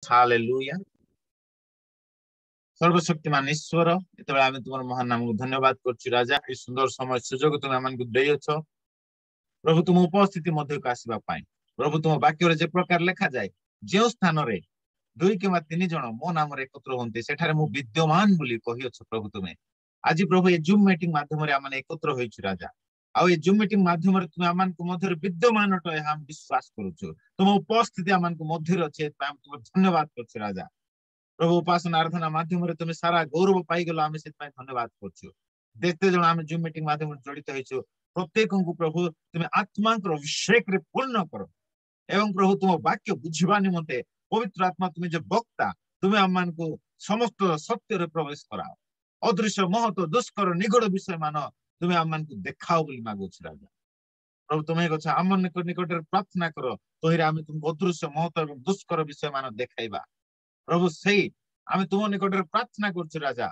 Hallelujah. सर्वशक्तिमान ईश्वर एतबेला आमे तुमर महान नामକୁ धन्यवाद करछु राजा ए सुंदर समय सुजोग तुम आमनको देयछ प्रभु तुम उपस्थिति मध्यक आसीबा पाई प्रभु तुम वाक्य रे जे प्रकार लेखा जाय जे स्थान रे दुई किंवा तीन जण मो नाम रे एकत्र होंते सेठारे मु विद्यमान बोली कहियछ प्रभु तुमे आज प्रभु ए जूम मीटिंग माध्यम रे आमने एकत्र होइछु राजा आ ए जूम मीटिंग माध्यम रे तुम आमनको मध्य विद्यमान अट हम विश्वास करूछु तुम उपस्थिति आमनको मध्य अछि ताम तुम धन्यवाद करछु राजा प्रभु उपासना आराधना माध्यम रे तुम सारा गौरव पाई गेलो आमे सेत पय धन्यवाद करछु देखते जण आमे जूम मीटिंग माध्यम रे जड़ित होइछु प्रत्येक को प्रभु तुम आत्मा अभिषेक रे पूर्ण करो एवं प्रभु तुम वाक्य बुझिबा निमंते पवित्र आत्मा तुम जो वक्ता तुम आम को समस्त सत्य रे प्रवेश कराओ अदृश्य महत्व दुष्कर निगड़ विषय मान तुम आम को देखाओ बोली मागुछ राजा प्रभु तुम्हें कथा आम निकट रे प्रार्थना करो तोहिरे आमे तुमको अदृश्य महत्व एवं दुष्कर विषय मान देखाइबा प्रभु सही आमे तुम निकट रे प्रार्थना करछु राजा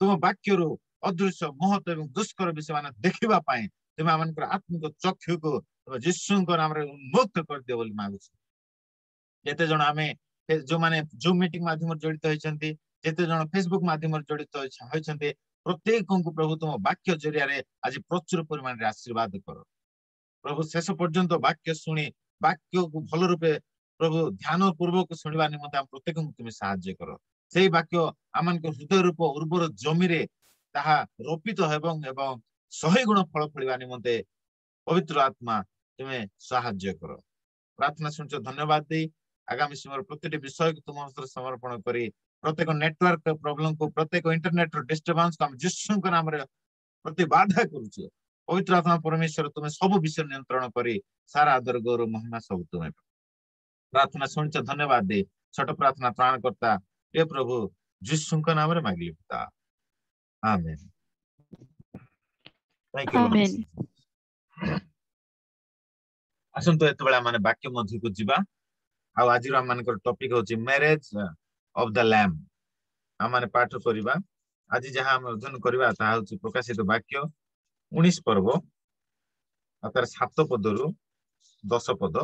तुम वाक्य रो अदृश्य महत्व एवं दुष्कर विषय मान देखिबा पाए तुम आमनकर आत्मिक चक्षु को यीशुଙ୍କ नामରେ उन्मुक्त कर दियो बोली मागुछु जेते जण आमे जो माने जूम मीटिंग माध्यम जड़ित होइछन्ती जेते जण फेसबुक माध्यम जड़ित होइछन्ती प्रत्येक को प्रभु तुम वाक्य जरिया रे आज प्रचुर परिमाण रे आशीर्वाद करो प्रभु शेष पर्यंत वाक्य सुनी वाक्य को भल रूपे प्रभु ध्यान पूर्वक सुनिबा निमंते हम प्रत्येक को तुम सहाय्य करो सेही वाक्य आमन को हृदय रूप उर्वर जमी रे ताहा रोपित हेबं एवं 100 गुण फल फलिबा निमंते पवित्र आत्मा तुम्हें सहाय्य करो प्रार्थना सुनछ धन्यवाद दे आगामी समय प्रत्येक विषय को तुम हस्ते समर्पण करी प्रत्येक नेटवर्क प्रॉब्लम को प्रत्येक इंटरनेट डिस्टर्बेंस को हम यीशु के नाम रे प्रतिबाधा करूछु पवित्र आत्मा परमेश्वर तुम्हें सब विषय नियंत्रण करी सारा आदर गौरव महिमा सब तुम्हें प्रार्थना सुनछ धन्यवाद दे छोट प्रार्थना प्राण करता हे प्रभु यीशु के नाम रे मांगली पिता आमेन थैंक यू लॉर्ड आसंतो एतबेला माने वाक्य मध्य को जीवा आ आज रो मानकर टॉपिक होची मैरिज ऑफ द लैम्ब हम माने पाठ करिबा आज जहां हम अध्ययन करिबा ता होची प्रकाशित वाक्य 19 पर्व अतर 7 पदरु 10 पद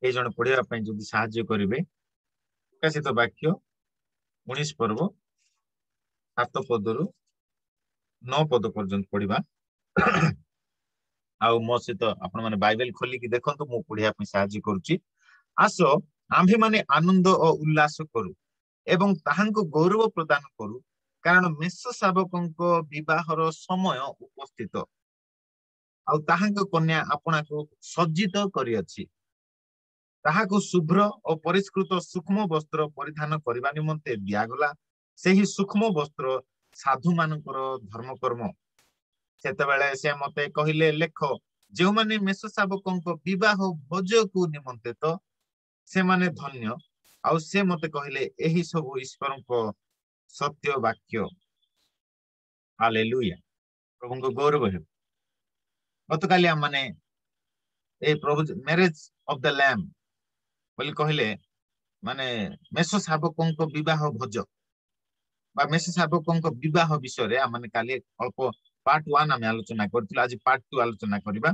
ए जण पढिबा पई जदि सहाय्य करिवे प्रकाशित वाक्य 19 पर्व 7 पदरु 9 पद पर्यंत पढिबा आ मो सहित आपण माने बाइबल खोली कि देखंतु मु पढिया पई सहाय्य करूची आसो आम्भे माने आनंद और उल्लास करू एवं ताहांको गौरव प्रदान करू कारण मेष शावकंको विवाहर समय उपस्थित आ ताहांको कन्या आपना को सज्जित करी अछि ताहाको शुभ्र और परिष्कृत सूक्ष्म वस्त्र परिधान करबा निमंते दियागला सेही सूक्ष्म वस्त्र साधु मानकर धर्म कर्म सेते बेले से मते कहिले लेख जो माने मेष शावकंको विवाह भोज को निमंते तो से माने धन्य आ से मते कहिले एही सब ईश्वरको सत्य वाक्य हालेलुया प्रभु को गौरव हे गतकाली हम माने ए प्रभु मैरिज ऑफ द लैम्ब बोली कहिले माने मेष शावकंको विवाह भोज बा मेष शावकंको विवाह विषय रे हम माने काली अल्प पार्ट 1 हम आलोचना करथिला आज पार्ट 2 आलोचना करिबा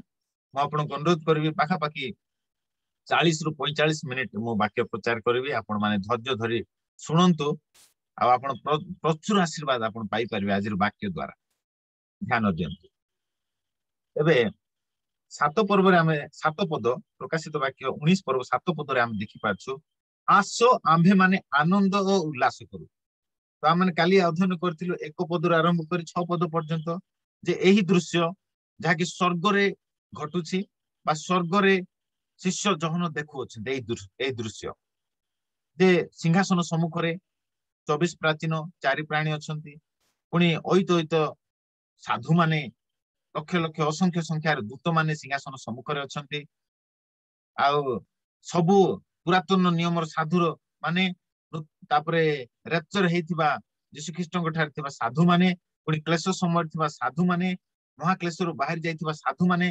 म आपन को अनुरोध करबी पाखा पाखी 40 रु 45 मिनिट मो वाक्य प्रचार करबी आपण माने धैर्य धरी सुनंतु आ आपण प्रचुर आशीर्वाद आपण पाई परबे आज वाक्य द्वारा ध्यान दियंतु एबे 7 पर्व रे हमें 7 पद प्रकाशित वाक्य 19 पर्व 7 पद रे हम देखि पाछु आसो आम्भे माने आनंद और उल्लास करू तो हम काली अध्ययन करथिलु 1 पद आरंभ करी 6 पद पर्यंत जे एही दृश्य जहा कि स्वर्ग रे घटुछि बा स्वर्ग रे शिष्य जहन देखु अछि एही दृश्य जे सिंहासन सम्मुख रे 24 प्राचीन 4 प्राणी अछंती पुनी ओइत साधु माने लक्ष लक्ष असंख्य संख्यार दूत माने सिंहासन सम्मुख रे अछंती आ सबु पुरातन नियमर साधुर माने तापरे रेप्चर हेतिबा यीशु ख्रीष्टଙ୍କ ठार थिबा साधु माने पुनी क्लेश समय थिबा साधु माने महाक्लेशर बाहर जाइथिबा साधु माने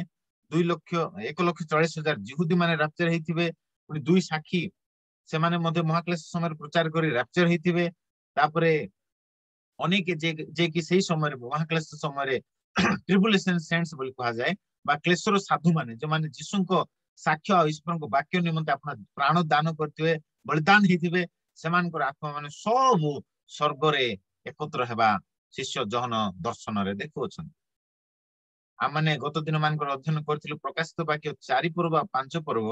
1,40,000 जिहुदी माने रेप्चर हेतिबे पुनी दुई साखी से माने मध्ये महाक्लेश समय प्रचार करी रेप्चर हेतिबे तापरे अनेक जे कि सेही समय महाक्लेश समय ट्रिबुलेशन सेंट्स बोली कहा जाए बा क्लेशर साधु माने जो माने यीशुଙ୍କ साक्ष्य आ ईश्वर को वाक्य निमंते आपण प्राण दान करथिबे बलिदान हेथिबे सेमानकर आत्मा माने सब स्वर्ग रे एकत्र हेबा शिष्य जहन दर्शन रे देखुछन। आमने गत दिन मानकर अध्ययन करथिलु प्रकाशित वाक्य 4 पर्व 5 पर्व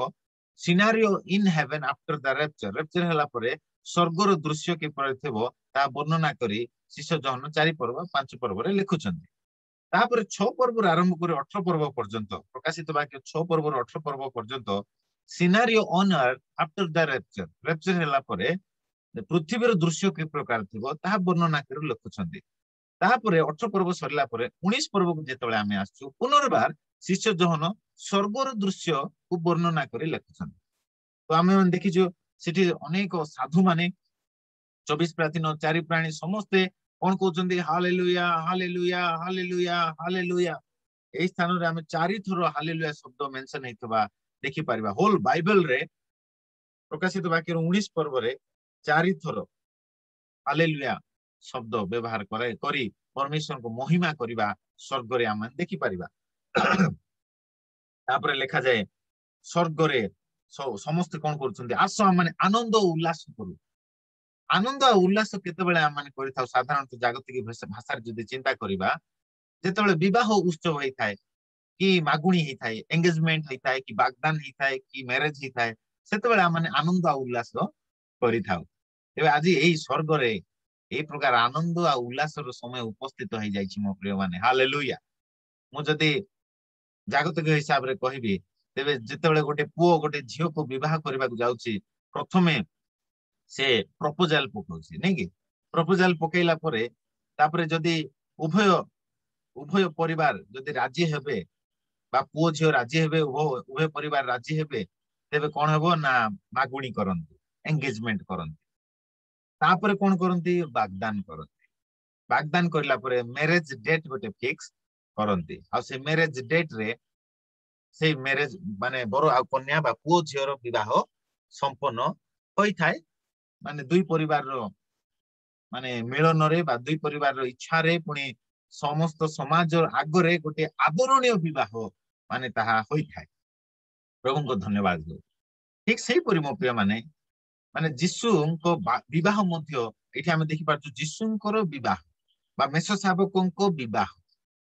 scenario in heaven after the rupture हला परे स्वर्गर दृश्य के परथिबो ता वर्णना करी शिष्य जहन 4 पर्व 5 पर्व रे लिखुछन्ती। तापर 6 पर्व आरंभ करे 18 पर्व पर्यंत प्रकाशित वाक्य 6 पर्व 18 पर्व पर्यंत scenario on earth after the rupture हला परे पृथ्वीर दृश्य के प्रकार थिबो ता वर्णना करी लिखुछन्ती। तापर 18 पर्व सरला परे 19 पर्व को जेतबे आमे आछू पुनर्बार शिष्य जहन स्वर्गर दृश्य को वर्णना करी लिखुछन्ती। तो आमे देखिजो सिटी अनेक साधु माने 24 प्राचीन 4 प्राणी समस्ते कौन कहते हालेलुया हालेलुया हालेलुया हालेलुया एई स्थान रे आमे 4 थर हालेलुया शब्द मेंशन हेतबा देखि परिबा। होल बाइबल रे प्रकाशित वाक्य 19 पर्व रे 4 थर हालेलुया शब्द व्यवहार करे करी परमेश्वर को महिमा करिबा स्वर्ग रे आमे देखि परिबा। तापर लिखा जाए स्वर्ग रे समस्त कौन करछन्ती आस माने आनंद उल्लास करू। आनंद आ उल्लास केतेबेले आमे करिथाउ साधारणतः जागतिक भाषा जदि चिंता करिबा जेतेबेले विवाह उत्सव होई थाए कि मागुणी होई थाए एंगेजमेंट होई थाए कि बागदान होई थाए कि मैरिज होई थाए सेतेबेले आमे आनंद आ उल्लास करिथाउ। एबे आज एई स्वर्ग रे एई प्रकार आनंद आ उल्लास रो समय उपस्थित होई जाईछि मो प्रिय माने हालेलुया। मु जदि जागतिक हिसाब रे कहिबी तेबे जेतेबेले गोटे पुओ गोटे झियो को विवाह करबा को जाउछि प्रथमे से प्रपोजाल पकाउछि नै कि प्रपोजाल पकेइला परे तापरे जदि उभय उभय परिवार जदि राजी हेबे बा पुओ झियो राजी हेबे उभय परिवार राजी हेबे तेबे कोन हेबो ना मागुणी करंती एंगेजमेंट करंती। तापरे कोन करंती बागदान करंती। बागदान करला परे मैरिज डेट गोटे फिक्स करंती आ से मैरिज डेट रे से मैरिज माने बर आ कन्या बा पुओ झियो रो विवाह संपन्न होई थाए। माने दुई परिवार रो माने मिलन रे बा दुई परिवार रो इच्छा रे पुनी समस्त समाज आगरे गोटे आदरणीय विवाह माने ताहा होई थाए। प्रभु को धन्यवाद दो। ठीक सेही परि मो प्रिय माने माने जीशु को विवाह मध्य एठी हम देखि पाछु जीशु को विवाह बा मेष शावकों को विवाह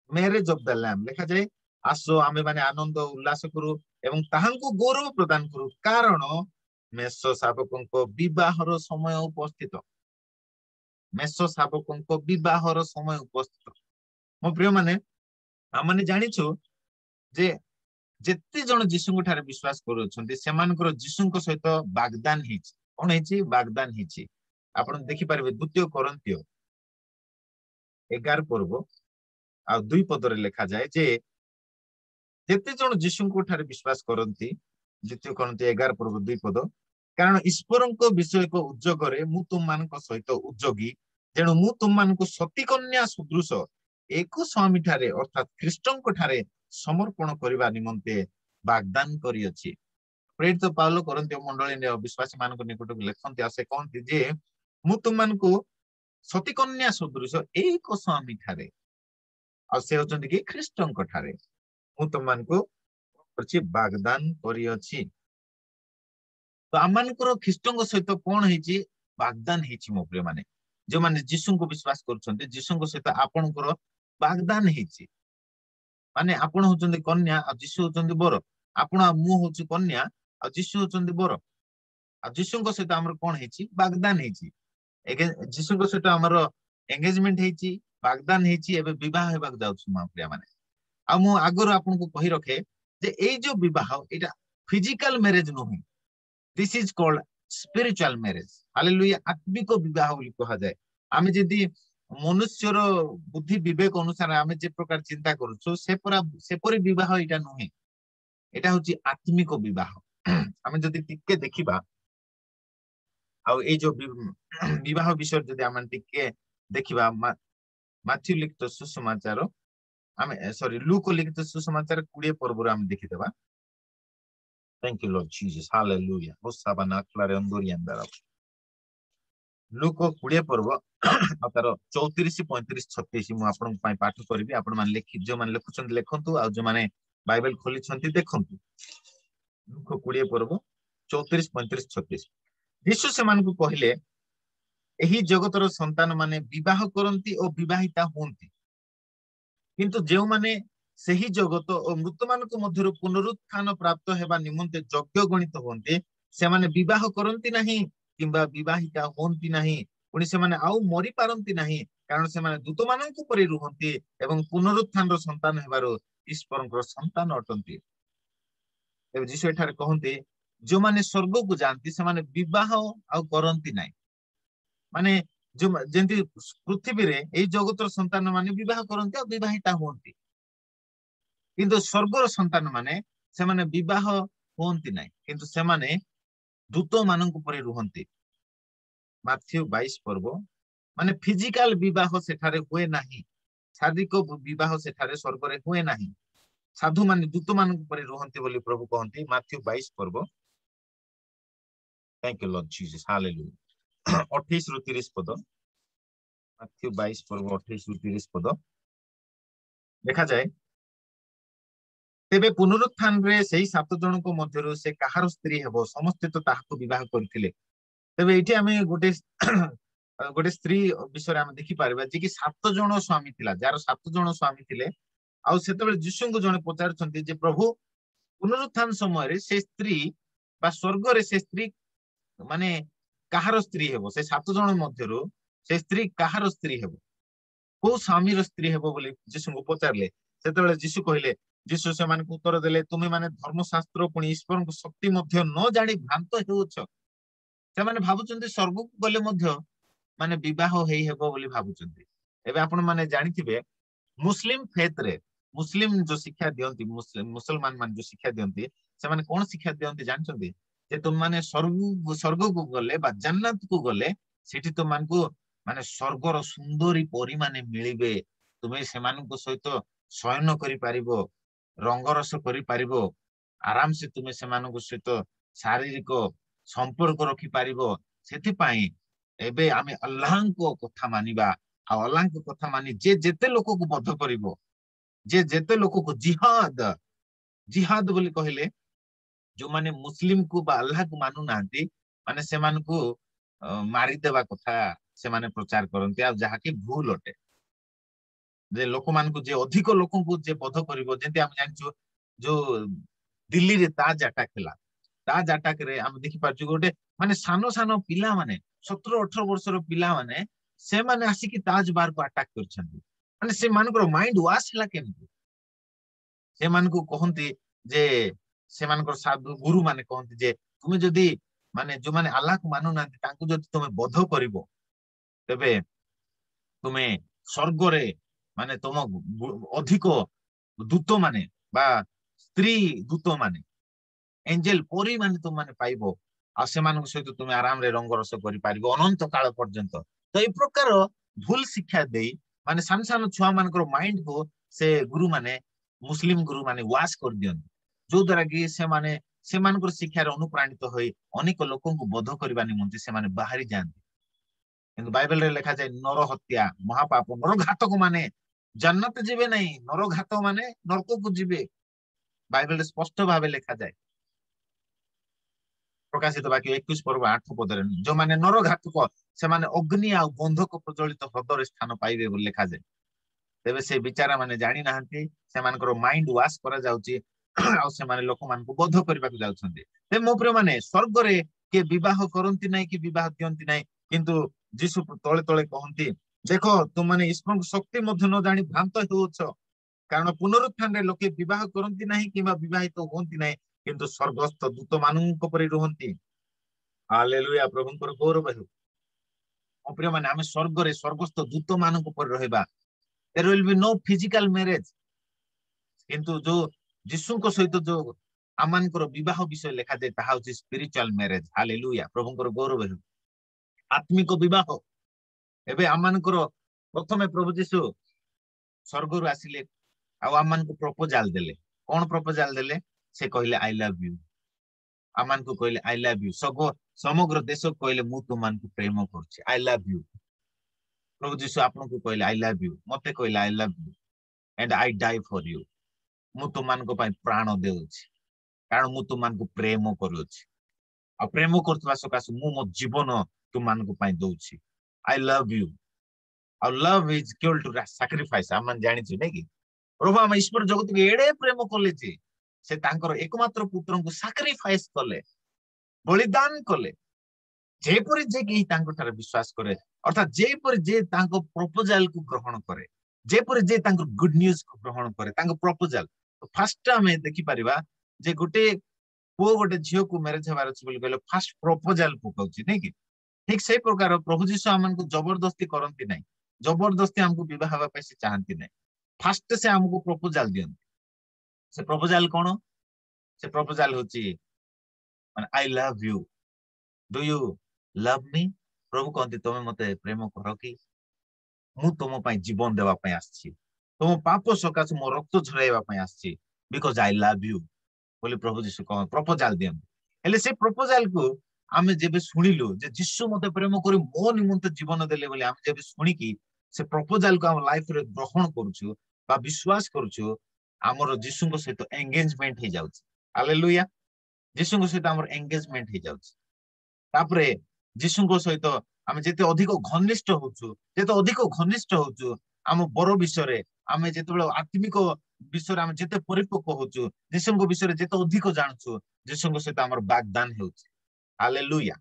मैरिज ऑफ द लैम्ब लिखा जाए आसो आमे माने आनंद उल्लास करू एवं ताहांको गौरव प्रदान करू कारण मेष शावकों को विवाह रो समय उपस्थित मेष शावकों को विवाह रो समय उपस्थित। मो प्रिय माने हम माने जानिछु जे जेते जण जीशु ठारे विश्वास करूछन्ती सेमानकर जीशु को सहित बागदान हिची कोन हिची बागदान हिची। आपण देखि पारबे द्वितीय कोरिन्थिय 11 पर्व आ 2 पद रे लिखा जाए जे जेते जण जीशु को ठारे विश्वास करंती द्वितीय कोरिन्थिय 11 पर्व 2 पद कारण ईश्वर को विषय को उद्योगरे मु तुम मान को सहित उद्योगी जेणु मु तुम मान को सती कन्या सदृश एक स्वामी ठारे अर्थात ख्रीष्टन को ठारे समर्पण करबा निमंते वाग्दान करी अछि। प्रेरित पाउलो कोरिन्थिय मंडली ने विश्वासी मान को निकट को लेखन्ति आ से कहन्ति जे मु तुम मान को सती कन्या सदृश एक स्वामी ठारे आ से होचंती कि ख्रीष्टन को ठारे मु तुम मान को अछि वाग्दान करी अछि। तो आमानकर ख्रीष्टन सहित कोन हेची वाग्दान हेची मो प्रिय माने जो माने जीशु को विश्वास करछन्ते जीशु सहित आपनकर वाग्दान हेची माने आपण होचंती कन्या आ जीशु होचंती बर आपण मु होची कन्या आ जीशु होचंती बर आ जीशु सहित हमर कोन हेची वाग्दान हेची जीशु सहित हमर एंगेजमेंट हेची वाग्दान हेची एबे विवाह हेबाक जाउछु मो प्रिय माने। आ मु आगर आपन को कहि रखे जे एई जो विवाह एटा फिजिकल मैरिज नोही this is called spiritual marriage hallelujah आत्मिक विवाह बोली कहा जाए। आमे जदि मनुष्यर बुद्धि विवेक अनुसार आमे जे प्रकार चिंता करूछु से परि विवाह एटा नोही एटा होची आत्मिक विवाह। आमे जदि टिके देखिबा आ ए जो विवाह विषय जदि आमे टिके देखिबा माथ्यू लिखित सुसमाचार आमे सॉरी लूक लिखित सुसमाचार 20 पर्व आमे देखि देबा। Thank you, Lord Jesus. Hallelujah. Hosanna clare andori andara. Look 20 पर्व तार 34 35 36 मु आपन पई पाठ करबी आपन मान लिखि जो मान लिखुछन लिखंतु आ जो माने बाइबल खोली छंती देखंतु। ଲୁକ 20 ପର୍ବ 34, 35, 36 ଯୀଶୁ ସେମାନଙ୍କୁ କହିଲେ ଏହି ଜଗତର ସନ୍ତାନ ମାନେ ବିବାହ କରନ୍ତି ଓ ବିବାହିତା ହୁଅନ୍ତି କିନ୍ତୁ ଯେଉଁମାନେ ସେହି ଜଗତ ଓ ମୃତମାନଙ୍କ ମଧ୍ୟରୁ ପୁନରୁତ୍ଥାନ ପ୍ରାପ୍ତ ହେବା ନିମନ୍ତେ ଯୋଗ୍ୟ ଗଣିତ ହୁଅନ୍ତି ସେମାନେ ବିବାହ କରନ୍ତି ନାହିଁ କିମ୍ବା ବିବାହିତା ହୁଅନ୍ତି ନାହିଁ ପୁଣି ସେମାନେ ଆଉ ମରି ପାରନ୍ତି ନାହିଁ କାରଣ ସେମାନେ ଦୂତମାନଙ୍କ ପରି ରୁହନ୍ତି ଏବଂ ପୁନରୁତ୍ଥାନର ସନ୍ତାନ ହେବାରୁ ଈଶ୍ୱରଙ୍କର ସନ୍ତାନ ଅଟନ୍ତି। ଏବେ ଯୀଶୁ ଏଠାରେ କହନ୍ତି ଯୋଉମାନେ ସ୍ୱର୍ଗକୁ ଯାଆନ୍ତି ସେମାନେ ବିବାହ ଆଉ କରନ୍ତି ନାହିଁ ମାନେ ଯେମିତି ପୃଥିବୀରେ ଏଇ ଜଗତର ସନ୍ତାନ ମାନେ ବିବାହ କରନ୍ତି ଆଉ ବିବାହିତା ହୁଅନ୍ତି କିନ୍ତୁ ସ୍ୱର୍ଗର ସନ୍ତାନ ମାନେ ସେମାନେ ବିବାହ ହୁଅନ୍ତି ନାହିଁ କିନ୍ତୁ ସେମାନେ ଦୂତ ମାନଙ୍କ ପରି ରୁହନ୍ତି। ମାଥ୍ୟୁ 22 ପର୍ବ ମାନେ ଫିଜିକାଲ ବିବାହ ସେଠାରେ ହୁଏ ନାହିଁ ଶାରୀରିକ ବିବାହ ସେଠାରେ ସ୍ୱର୍ଗରେ ହୁଏ ନାହିଁ ସାଧୁ ମାନେ ଦୂତ ମାନଙ୍କ ପରି ରୁହନ୍ତି ବୋଲି ପ୍ରଭୁ କହନ୍ତି ମାଥ୍ୟୁ 22 ପର୍ବ। Thank you Lord Jesus, hallelujah 28 ରୁ 30 ପଦ ମାଥ୍ୟୁ 22 ପର୍ବ 28 ରୁ 30 ପଦ ଦେଖାଯାଏ ତେବେ ପୁନରୁତ୍ଥାନରେ ସେଇ 7 ଜଣଙ୍କ ମଧ୍ୟରୁ ସେ କାହାର ସ୍ତ୍ରୀ ହେବ ସମସ୍ତେ ତ ତାହାକୁ ବିବାହ କରିଥିଲେ। ତେବେ ଏଇଠି ଆମେ ଗୋଟେ ଗୋଟେ ସ୍ତ୍ରୀ ବିଷୟରେ ଆମେ ଦେଖିପାରିବା ଯେ କି 7 ଜଣ ସ୍ୱାମୀ ଥିଲା ଯାହାର 7 ଜଣ ସ୍ୱାମୀ ଥିଲେ ଆଉ ସେତେବେଳେ ଯୀଶୁଙ୍କୁ ଜଣେ ପଚାରୁଛନ୍ତି ଯେ ପ୍ରଭୁ ପୁନରୁତ୍ଥାନ ସମୟରେ ସେ ସ୍ତ୍ରୀ ବା ସ୍ୱର୍ଗରେ ସେ ସ୍ତ୍ରୀ ମାନେ କାହାର ସ୍ତ୍ରୀ ହେବ ସେ 7 ଜଣ ମଧ୍ୟରୁ ସେ ସ୍ତ୍ରୀ କାହାର ସ୍ତ୍ରୀ ହେବ କୋଉ ସ୍ୱାମୀର ସ୍ତ୍ରୀ ହେବ ବୋଲି ଯୀଶୁଙ୍କୁ ପଚାରିଲେ ସେତେବେଳେ ଯୀଶୁ କହିଲେ ଯୀଶୁ ସେମାନଙ୍କୁ ଉତ୍ତର ଦେଲେ ତୁମେ ମାନେ ଧର୍ମଶାସ୍ତ୍ର ପୁଣି ଈଶ୍ୱରଙ୍କ ଶକ୍ତି ମଧ୍ୟ ନ ଜାଣି ଭ୍ରାନ୍ତ ହେଉଛ। ସେମାନେ ଭାବୁଛନ୍ତି ସ୍ୱର୍ଗକୁ ଗଲେ ମଧ୍ୟ ମାନେ ବିବାହ ହେଇ ହେବ ବୋଲି ଭାବୁଛନ୍ତି। ଏବେ ଆପଣ ମାନେ ଜାଣିଥିବେ ମୁସଲିମ ଫେଥରେ ମୁସଲିମ ଯୋଉ ଶିକ୍ଷା ଦିଅନ୍ତି ମୁସଲମାନ ମାନେ ଯୋଉ ଶିକ୍ଷା ଦିଅନ୍ତି ସେମାନେ କଣ ଶିକ୍ଷା ଦିଅନ୍ତି ଜାଣିଛନ୍ତି ଯେ ତୁମମାନେ ସ୍ୱର୍ଗକୁ ଗଲେ ବା ଜାନ୍ନାତକୁ ଗଲେ ସେଠି ତୁମମାନଙ୍କୁ ମାନେ ସ୍ୱର୍ଗର ସୁନ୍ଦରୀ ପରୀ ମାନେ ମିଳିବେ ତୁମେ ସେମାନଙ୍କ ସହିତ ଶୟନ କରିପାରିବ ରଙ୍ଗରସ କରିପାରିବ ଆରାମସେ ତୁମେ ସେମାନଙ୍କ ସହିତ ଶାରୀରିକ ସମ୍ପର୍କ ରଖିପାରିବ। ସେଥିପାଇଁ ଏବେ ଆମେ ଆଲ୍ଲାହଙ୍କ କଥା ମାନିବା ଆଉ ଆଲ୍ଲାହଙ୍କ କଥା ମାନି ଯେ ଯେତେ ଲୋକକୁ ବଧ କରିବ ଯେ ଯେତେ ଲୋକକୁ ଜିହାଦ ବୋଲି କହିଲେ ଯୋଉମାନେ ମୁସଲିମକୁ ବା ଆଲ୍ଲାହକୁ ମାନୁନାହାନ୍ତି ମାନେ ସେମାନଙ୍କୁ ମାରିଦେବା କଥା ସେମାନେ ପ୍ରଚାର କରନ୍ତି ଆଉ ଯାହାକି ଭୁଲ ଅଟେ ଯେ ଲୋକମାନଙ୍କୁ ଯେ ଅଧିକ ଲୋକଙ୍କୁ ଯେ ବଧ କରିବ ଯେମିତି ଆମେ ଜାଣିଛୁ ଯୋଉ ଦିଲ୍ଲୀରେ ତାଜ ଆଟାକ ହେଲା ତାଜ ଆଟାକରେ ଆମେ ଦେଖିପାରୁଛୁ ଗୋଟେ ମାନେ ସାନ ସାନ ପିଲାମାନେ 17-18 ବର୍ଷର ପିଲାମାନେ ସେମାନେ ଆସିକି ତାଜ ବାରକୁ ଆଟାକ କରିଛନ୍ତି ମାନେ ସେମାନଙ୍କର ମାଇଣ୍ଡ ୱାଶ ହେଲା କେମିତି ସେମାନଙ୍କୁ କହନ୍ତି ଯେ ସେମାନଙ୍କର ସାଧୁ ଗୁରୁ ମାନେ କହନ୍ତି ଯେ ତୁମେ ଯଦି ମାନେ ଯୋଉମାନେ ଆଲ୍ଲାହକୁ ମାନୁନାହାନ୍ତି ତାଙ୍କୁ ଯଦି ତୁମେ ବଧ କରିବ ତେବେ ତୁମେ ସ୍ୱର୍ଗରେ ମାନେ ତମ ଅଧିକ ଦୂତ ମାନେ ବା ସ୍ତ୍ରୀ ଦୂତ ମାନେ ଏଞ୍ଜେଲ ପରି ମାନେ ତୁମମାନେ ପାଇବ ଆଉ ସେମାନଙ୍କ ସହିତ ତୁମେ ଆରାମରେ ରଙ୍ଗରସ କରିପାରିବ ଅନନ୍ତ କାଳ ପର୍ଯ୍ୟନ୍ତ। ତ ଏଇ ପ୍ରକାର ଭୁଲ ଶିକ୍ଷା ଦେଇ ମାନେ ସାନ ସାନ ଛୁଆ ମାନଙ୍କର ମାଇଣ୍ଡକୁ ସେ ଗୁରୁ ମାନେ ମୁସଲିମ ଗୁରୁ ମାନେ ୱାଶ କରିଦିଅନ୍ତି ଯୋଉ ଦ୍ଵାରା କି ସେମାନେ ସେମାନଙ୍କର ଶିକ୍ଷାରେ ଅନୁପ୍ରାଣିତ ହୋଇ ଅନେକ ଲୋକଙ୍କୁ ବଧ କରିବା ନିମନ୍ତେ ସେମାନେ ବାହାରି ଯାଆନ୍ତି। କିନ୍ତୁ ବାଇବେଲରେ ଲେଖାଯାଏ ନର ହତ୍ୟା ମହାପାପ ନରଘାତକ ମାନେ ଜାନ୍ନତ ଯିବେ ନାହିଁ ନରଘାତ ମାନେ ନରକକୁ ଯିବେ ବାଇବେଲରେ ସ୍ପଷ୍ଟ ଭାବେ ଲେଖାଯାଏ ପ୍ରକାଶିତ ବାକ୍ୟ 21 ପର୍ବ 8 ପଦରେ ଯୋଉମାନେ ନରଘାତକ ସେମାନେ ଅଗ୍ନି ଆଉ ବନ୍ଧକ ପ୍ରଜ୍ୱଳିତ ହ୍ରଦରେ ସ୍ଥାନ ପାଇବେ ବୋଲି ଲେଖାଯାଏ। ତେବେ ସେ ବିଚାରା ମାନେ ଜାଣି ନାହାନ୍ତି ସେମାନଙ୍କର ମାଇଣ୍ଡ ୱାଶ କରାଯାଉଛି ଆଉ ସେମାନେ ଲୋକମାନଙ୍କୁ ବଧ କରିବାକୁ ଯାଉଛନ୍ତି। ତେବେ ମୋ ପ୍ରିୟ ମାନେ ସ୍ୱର୍ଗରେ କିଏ ବିବାହ କରନ୍ତି ନାହିଁ କି ବିବାହ ଦିଅନ୍ତି ନାହିଁ କିନ୍ତୁ ଯୀଶୁ ତଳେ ତଳେ କହନ୍ତି ଦେଖ ତୁମମାନେ ଈଶ୍ୱରଙ୍କ ଶକ୍ତି ମଧ୍ୟ ନ ଜାଣି ଭ୍ରାନ୍ତ ହେଉଛ କାରଣ ପୁନରୁତ୍ଥାନରେ ଲୋକେ ବିବାହ କରନ୍ତି ନାହିଁ କିମ୍ବା ବିବାହିତ ହୁଅନ୍ତି ନାହିଁ କିନ୍ତୁ ସ୍ୱର୍ଗସ୍ଥ ଦୂତ ମାନଙ୍କ ପରି ରୁହନ୍ତି। ହାଲେଲୁୟା ପ୍ରଭୁଙ୍କର ଗୌରବ ହେଉ। ମୋ ପ୍ରିୟ ମାନେ ଆମେ ସ୍ୱର୍ଗରେ ସ୍ୱର୍ଗସ୍ଥ ଦୂତ ମାନଙ୍କ ପରି ରହିବା। there will be no physical marriage କିନ୍ତୁ ଯୋଉ ଯୀଶୁଙ୍କ ସହିତ ଯୋଉ ଆମମାନଙ୍କର ବିବାହ ବିଷୟ ଲେଖାଯାଏ ତାହା ହଉଛି ସ୍ପିରିଚୁଆଲ ମ୍ୟାରେଜ। ହାଲେଲୁୟା ପ୍ରଭୁଙ୍କର ଗୌରବ ହେଉ। ଆତ୍ମିକ ବିବାହ ଏବେ ଆମମାନଙ୍କର ପ୍ରଥମେ ପ୍ରଭୁ ଯୀଶୁ ସ୍ୱର୍ଗରୁ ଆସିଲେ ଆଉ ଆମମାନଙ୍କୁ ପ୍ରପୋଜାଲ ଦେଲେ କଣ ପ୍ରପୋଜାଲ ଦେଲେ ସେ କହିଲେ ଆଇ ଲଭ ୟୁ ଆମମାନଙ୍କୁ କହିଲେ ଆଇ ଲଭ ୟୁ ସମଗ୍ର ଦେଶ କହିଲେ ମୁଁ ତୁମମାନଙ୍କୁ ପ୍ରେମ କରୁଛି ଆଇ ଲଭ ୟୁ। ପ୍ରଭୁ ଯୀଶୁ ଆପଣଙ୍କୁ କହିଲେ ଆଇ ଲଭ ୟୁ ମତେ କହିଲେ I love you and I die for you ମୁଁ ତୁମମାନଙ୍କ ପାଇଁ ପ୍ରାଣ ଦେଉଛି कारण मु तुम मानकु प्रेम करूछि आ प्रेम करतबा सकाश मु मो जीवन तुम मानकु पई दउछि आई लव यू आ love is equal to sacrifice हम जानि छु नै कि प्रभु हम ईश्वर जगत को एडे प्रेम कले जे से तांकर एकमात्र पुत्र को सैक्रिफाइस कले बलिदान कले जेपरि जे कि तांको ठारे विश्वास करे अर्थात जेपरि जे तांको प्रपोजल को ग्रहण करे जेपरि जे तांको गुड न्यूज को ग्रहण करे तांको प्रपोजल तो फर्स्ट हमें देखि परिबा जे गुटे पो गोटे झियो को मैरिज हेबार अछि बोली कहले फर्स्ट प्रपोजल पकाउछि नै कि ठीक से प्रकार प्रभु जीशु हमन को जबरदस्ती करंती नै जबरदस्ती हमको विवाह हेबा पे से चाहंती नै फर्स्ट से हमको प्रपोजल दियंती से प्रपोजल कोन से प्रपोजल होछि माने I love you do you love me प्रभु कहते तुम मते प्रेम कर कि मु तुम पई जीवन देवा पई आछि तुम पाप सकाश मो रक्त झराइबा पई आछि बिकॉज़ आई लव यू बोली प्रभु जीशु कह प्रपोजल दियंती हेले से प्रपोजल को आमे जेबे सुनिलु जे जीशु मते प्रेम करी मो निमंत जीवन देले बोली आमे जेबे सुनी की से प्रपोजल को हम लाइफ रे ग्रहण करूछु बा विश्वास करूछु हमर जीशु को सहित एंगेजमेंट हे जाउछि हालेलुया जीशु को सहित हमर एंगेजमेंट हे जाउछि तापरे जीशु सहित आम जिते अधिक घनिष्ठ होचु जेते अधिक घनिष्ठ होचु आम बर विषय आम जिते आत्मिक विषय आम जिते परिपक्व होचु जीशु विषय जिते अधिक जानछु जीशु सहित आम वाग्दान होउछि हालेलुया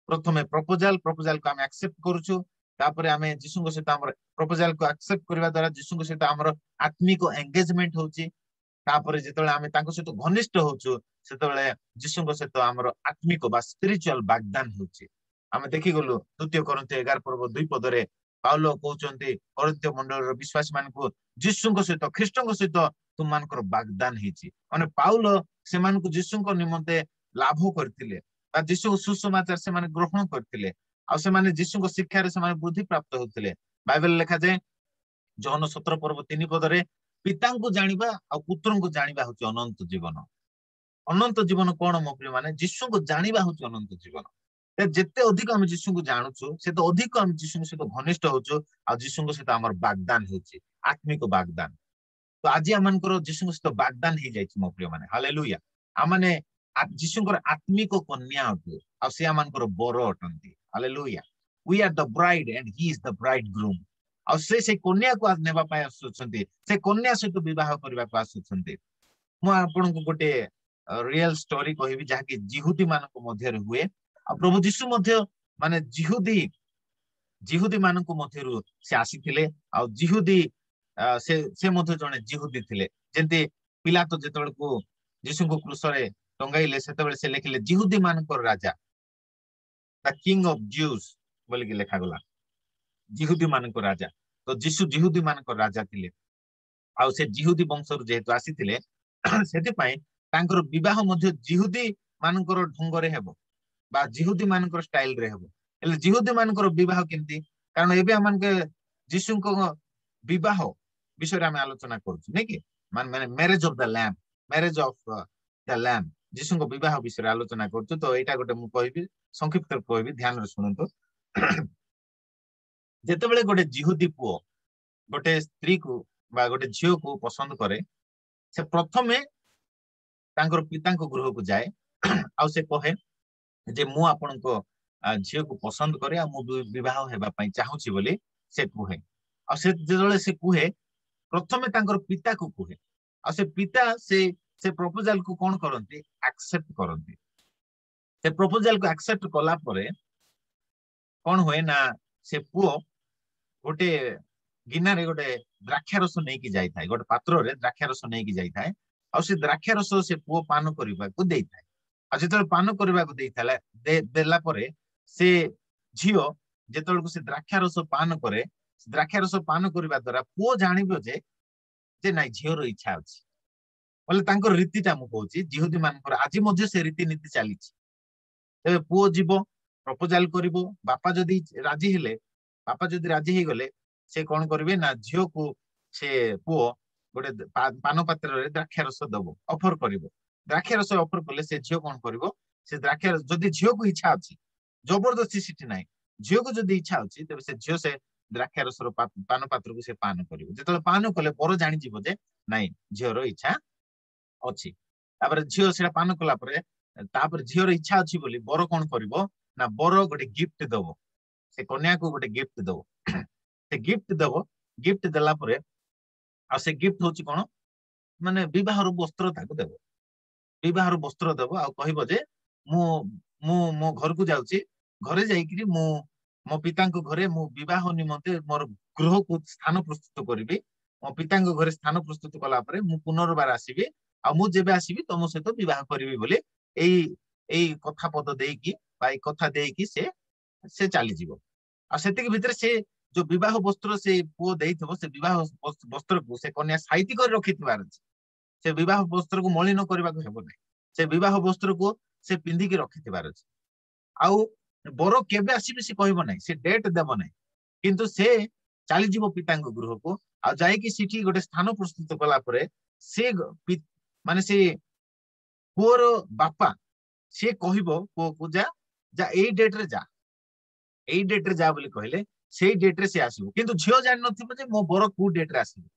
प्रथमे प्रपोजल प्रपोजल को आम एक्सेप्ट करूछु तापरे आम जीशु सहित आम प्रपोजल को एक्सेप्ट करबा द्वारा जीशु सहित आम आत्मिक एंगेजमेंट होउछि तापरे जेतले आमे तांको सहित घनिष्ठ होचु सेतले जीशुଙ୍କ सहित हमर आत्मिक बा स्पिरिचुअल वाग्दान होची आमे देखि गलु द्वितीय कोरिन्थियो 11 पर्व 2 पदरे पाउलो कहउचंती कोरिन्थियो मंडलर विश्वासी मानकु जीशुଙ୍କ सहित ख्रीष्टଙ୍କ सहित तुम मानकर वाग्दान हेची माने पाउलो से मानकु जीशुଙ୍କ निमंते लाभ करथिले बा जीशु सुसमाचार से माने ग्रहण करथिले आ से माने जीशुଙ୍କ शिक्षा रे से माने बुद्धि प्राप्त होथिले बाइबल लेखा जे जॉन 17 पर्व 3 पदरे पिता को जानिबा आ पुत्र को जानिबा होची अनंत जीवन कौन मो प्रिय माने जीशु को जानिबा होची अनंत जीवन जेते अधिक हम जीशु को जानुछु से तो अधिक हम जीशु सहित घनिष्ठ होचु आ जीशु सहित हमर वाग्दान होची आत्मिक वाग्दान तो आज हमनकर जीशु सहित वाग्दान हे जाइछि मो प्रिय माने हालेलुया आमाने जीशुଙ୍କର आत्मिक कन्या अटु आ से हमनकर बर अटंती hallelujah we are the bride and he is the bridegroom आ से कन्या को आज नेबा पाए आसुछंती से कन्या सहित विवाह करबा को आसुछंती मु आपन को गोटे रियल स्टोरी कहबी जहा कि जिहुदी मान को मध्य हुए आ प्रभु जीशु मध्य माने जिहुदी मान को मध्य से आसीथिले आ जिहुदी से मध्य जने जिहुदी थिले जेंति पिलातो जेतबेल को जीशु को क्रूस रे टंगाइले सेतबेल से लिखिले जिहुदी मान को राजा द किंग ऑफ ज्यूज बोली कि लेखा गला जिहुदी मान को राजा तो जीशु जिहुदी मान को राजा थिले आ से जिहुदी वंशर जेहेतु आसीथिले सेति पई तांकर विवाह मध्य जिहुदी मानकर ढंगरे हेबो बा जिहुदी मानकर स्टाइल रे हेबो एले जिहुदी मानकर विवाह केमती कारण एबे हमन के जीशु को विवाह विषय में आलोचना करछु नै कि माने मैरिज ऑफ द लैम्ब जीशु को विवाह विषय आलोचना करछु तो एटा गोटे मु कहबी संक्षिप्त कहबी ध्यान रे सुनंतु जेते बेले गोटे जिहुदी पुओ गोटे स्त्री को बा गोटे झियो को पसंद करे से प्रथमे तांकर पिता को गृह को जाए आ से कहे जे मु आपन को झियो को पसंद करे आ मु विवाह हेबा पई चाहूची बोली से कहे आ से जेले से कहे प्रथमे तांकर पिता को कहे आ से पिता से प्रपोजल को कोन करंती एक्सेप्ट करंती से प्रपोजल को एक्सेप्ट कला परे कोन होए ना से पुओ गोटे गिना रे गोटे द्राक्षा रस नै कि जाई थाए गोटे पात्र रे द्राक्षा रस नै कि जाई थाए आ से द्राक्षा रस से पुओ पान करबा को देई थाए आ जेतल पान करबा को देई थाला देला परे से झियो जेतल को से द्राक्षा रस पान करे द्राक्षा रस पान करबा द्वारा पुओ जानिबो जे नै झियो रो इच्छा अछि बोले तांकर रीतिटा मु कहूची जिहुदी मानकर आज मध्य से रीति नीति चलीछि तबे पुओ जीवो प्रपोजल करिवो बापा जदी राजी हेले बापा जदी राजी हे गले से कोन करबे ना झियो को से पुओ गोटे पान पात्र रे द्राक्षा रस दबो ऑफर करिवो द्राक्षा रस ऑफर कले से झियो कोन करिवो से द्राक्षा रस जदी झियो को इच्छा अछि जबरदस्ती सिटी नाही झियो को जदी इच्छा अछि तबे से झियो से द्राक्षा रस रो पान पात्र को से पान करिवो जेतले पान कले पर जानि जीवो जे नाही झियो रो इच्छा अछि तापर झियो सेटा पान कला परे तापर झियोर इच्छा अछि बोली बर कोन करिवो ना बर गोटे गिफ्ट दबो से कन्या को गोटे गिफ्ट दबो से गिफ्ट दबो गिफ्ट देला परे आ से गिफ्ट होची कोन माने विवाहर वस्त्र ताको देबो विवाहर वस्त्र देबो आ कहबो जे मु मु मो घर को जाउची घरे जाइकरी मु मो पिता को घरे मु विवाह निमंते मोर गृह को स्थान प्रस्तुत करिबी मो पिता को घरे स्थान प्रस्तुत कला परे मु पुनर्बार आसीबी आ मु जेबे आसीबी तमो सहित विवाह करिबी बोली एई एई कथा पद देकी बा एई कथा देकी से चली जीवो आ सेतिक भितर से जो विवाह वस्त्र से पुओ देइथबो से विवाह वस्त्र को से कन्या साइति कर रखितबार अछि से विवाह वस्त्र को मलिन करबा को हेबो नै से विवाह वस्त्र को से पिंदी के रखितबार अछि आउ बर केबे आसीबे से कहबो नै से डेट देबो नै किंतु से चली जीवो पिता गृह को आ जाई कि सिठी गोटे स्थान प्रस्तुत कला परे से माने से पुओर बापा से कहबो पुओ को जा जा एई डेट रे जा एई डेट रे जा बोली कहले सेई डेट रे से आसीबो किंतु झियो जानि नथिबो जे मो बर को डेट रे आसीबो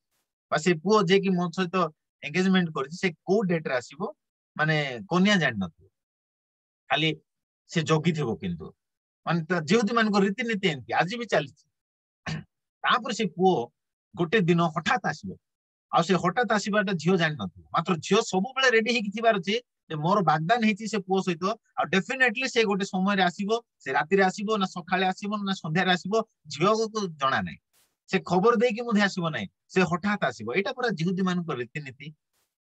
बा से पुओ जे कि मो सहित एंगेजमेंट करछि से को डेट रे आसीबो माने कन्या जानि नथिबो खाली से जोगी थिबो किंतु माने जेउदी मान को रीति नीति एंती आज भी चली तापर से पुओ गोटे दिन हठात आसीबो आ से हठात आसीबाटा झियो जानि नथिबो मात्र झियो सब बेले रेडी हेकि थिबार अछि मोर वाग्दान हेछि से पुओ सहित आ डेफिनेटली से गोटे समय रे आसीबो से राति रे आसीबो ना सखाळे आसीबो ना संध्या रे आसीबो झियो को जणा नै से खबर देई कि मुधे आसीबो नै से हठात आसीबो एटा पूरा जिहुदी मान को रीति नीति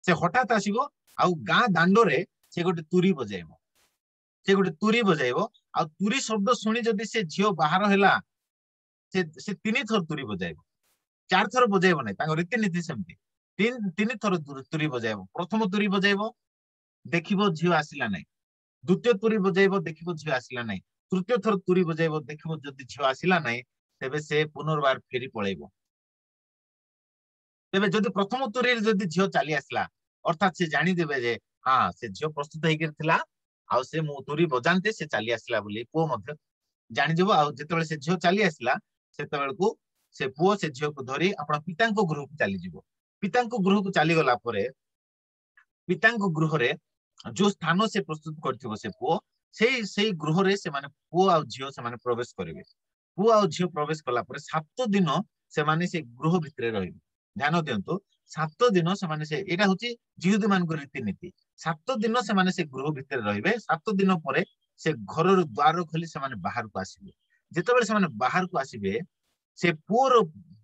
से हठात आसीबो आ गां दांडो रे से गोटे तुरी बजाइबो से गोटे तुरी बजाइबो आ तुरी शब्द सुनी जदी से झियो बाहर हैला से तीन थर तुरी बजाइबो चार थर बजाइबो नै ताको रीति नीति सेमती तीन तीन थर तुरी बजाइबो प्रथम तुरी बजाइबो देखिबो झियो आसिला नै द्वितीय तुरी बजाइबो देखिबो झियो आसिला नै तृतीय थर तुरी बजाइबो देखिबो जदी झियो आसिला नै तेबे से पुनर्बार फेरी पळेइबो तेबे जदी प्रथम तुरी जदी झियो चली आसला अर्थात से जानि देबे जे हां से झियो प्रस्तुत हेगिर थिला आ से मु तुरी बजानते से चली आसला बोली पुओ मध्य जानि जेबो आ जेतेबेले से झियो चली आसला सेतेबेल को से पुओ से झियो को धरी आपण पिता को गृह को चली जीवो पिता को गृह को चली गला परे पिता को गृह रे जो स्थान से प्रस्तुत करथिबो से पुओ से गृह रे से माने पुओ आ झियो से माने प्रवेश करिवे पुओ आ झियो प्रवेश कला परे 7 दिन से माने से गृह भितरे रहिबे ध्यान दियंतु 7 दिन से माने से एटा होची जिहुदी मान को रीति नीति 7 दिन से माने से गृह भितरे रहिबे 7 दिन परे से घर रो द्वार खोली से माने बाहर को आसीबे जेतेबेले से माने बाहर को आसीबे से पुओर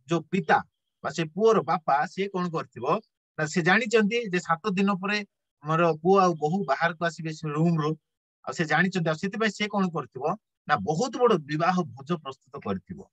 जो पिता बा से पुओर बापा से कोन करथिबो से जानि चंती जे 7 दिन परे मोर पुओ आ बहु बाहर को आसीबे से रूम रो आ से जानि चंती सेति भाई से कोन करथिबो ना बहुत बड़ विवाह भोज प्रस्तुत करथिबो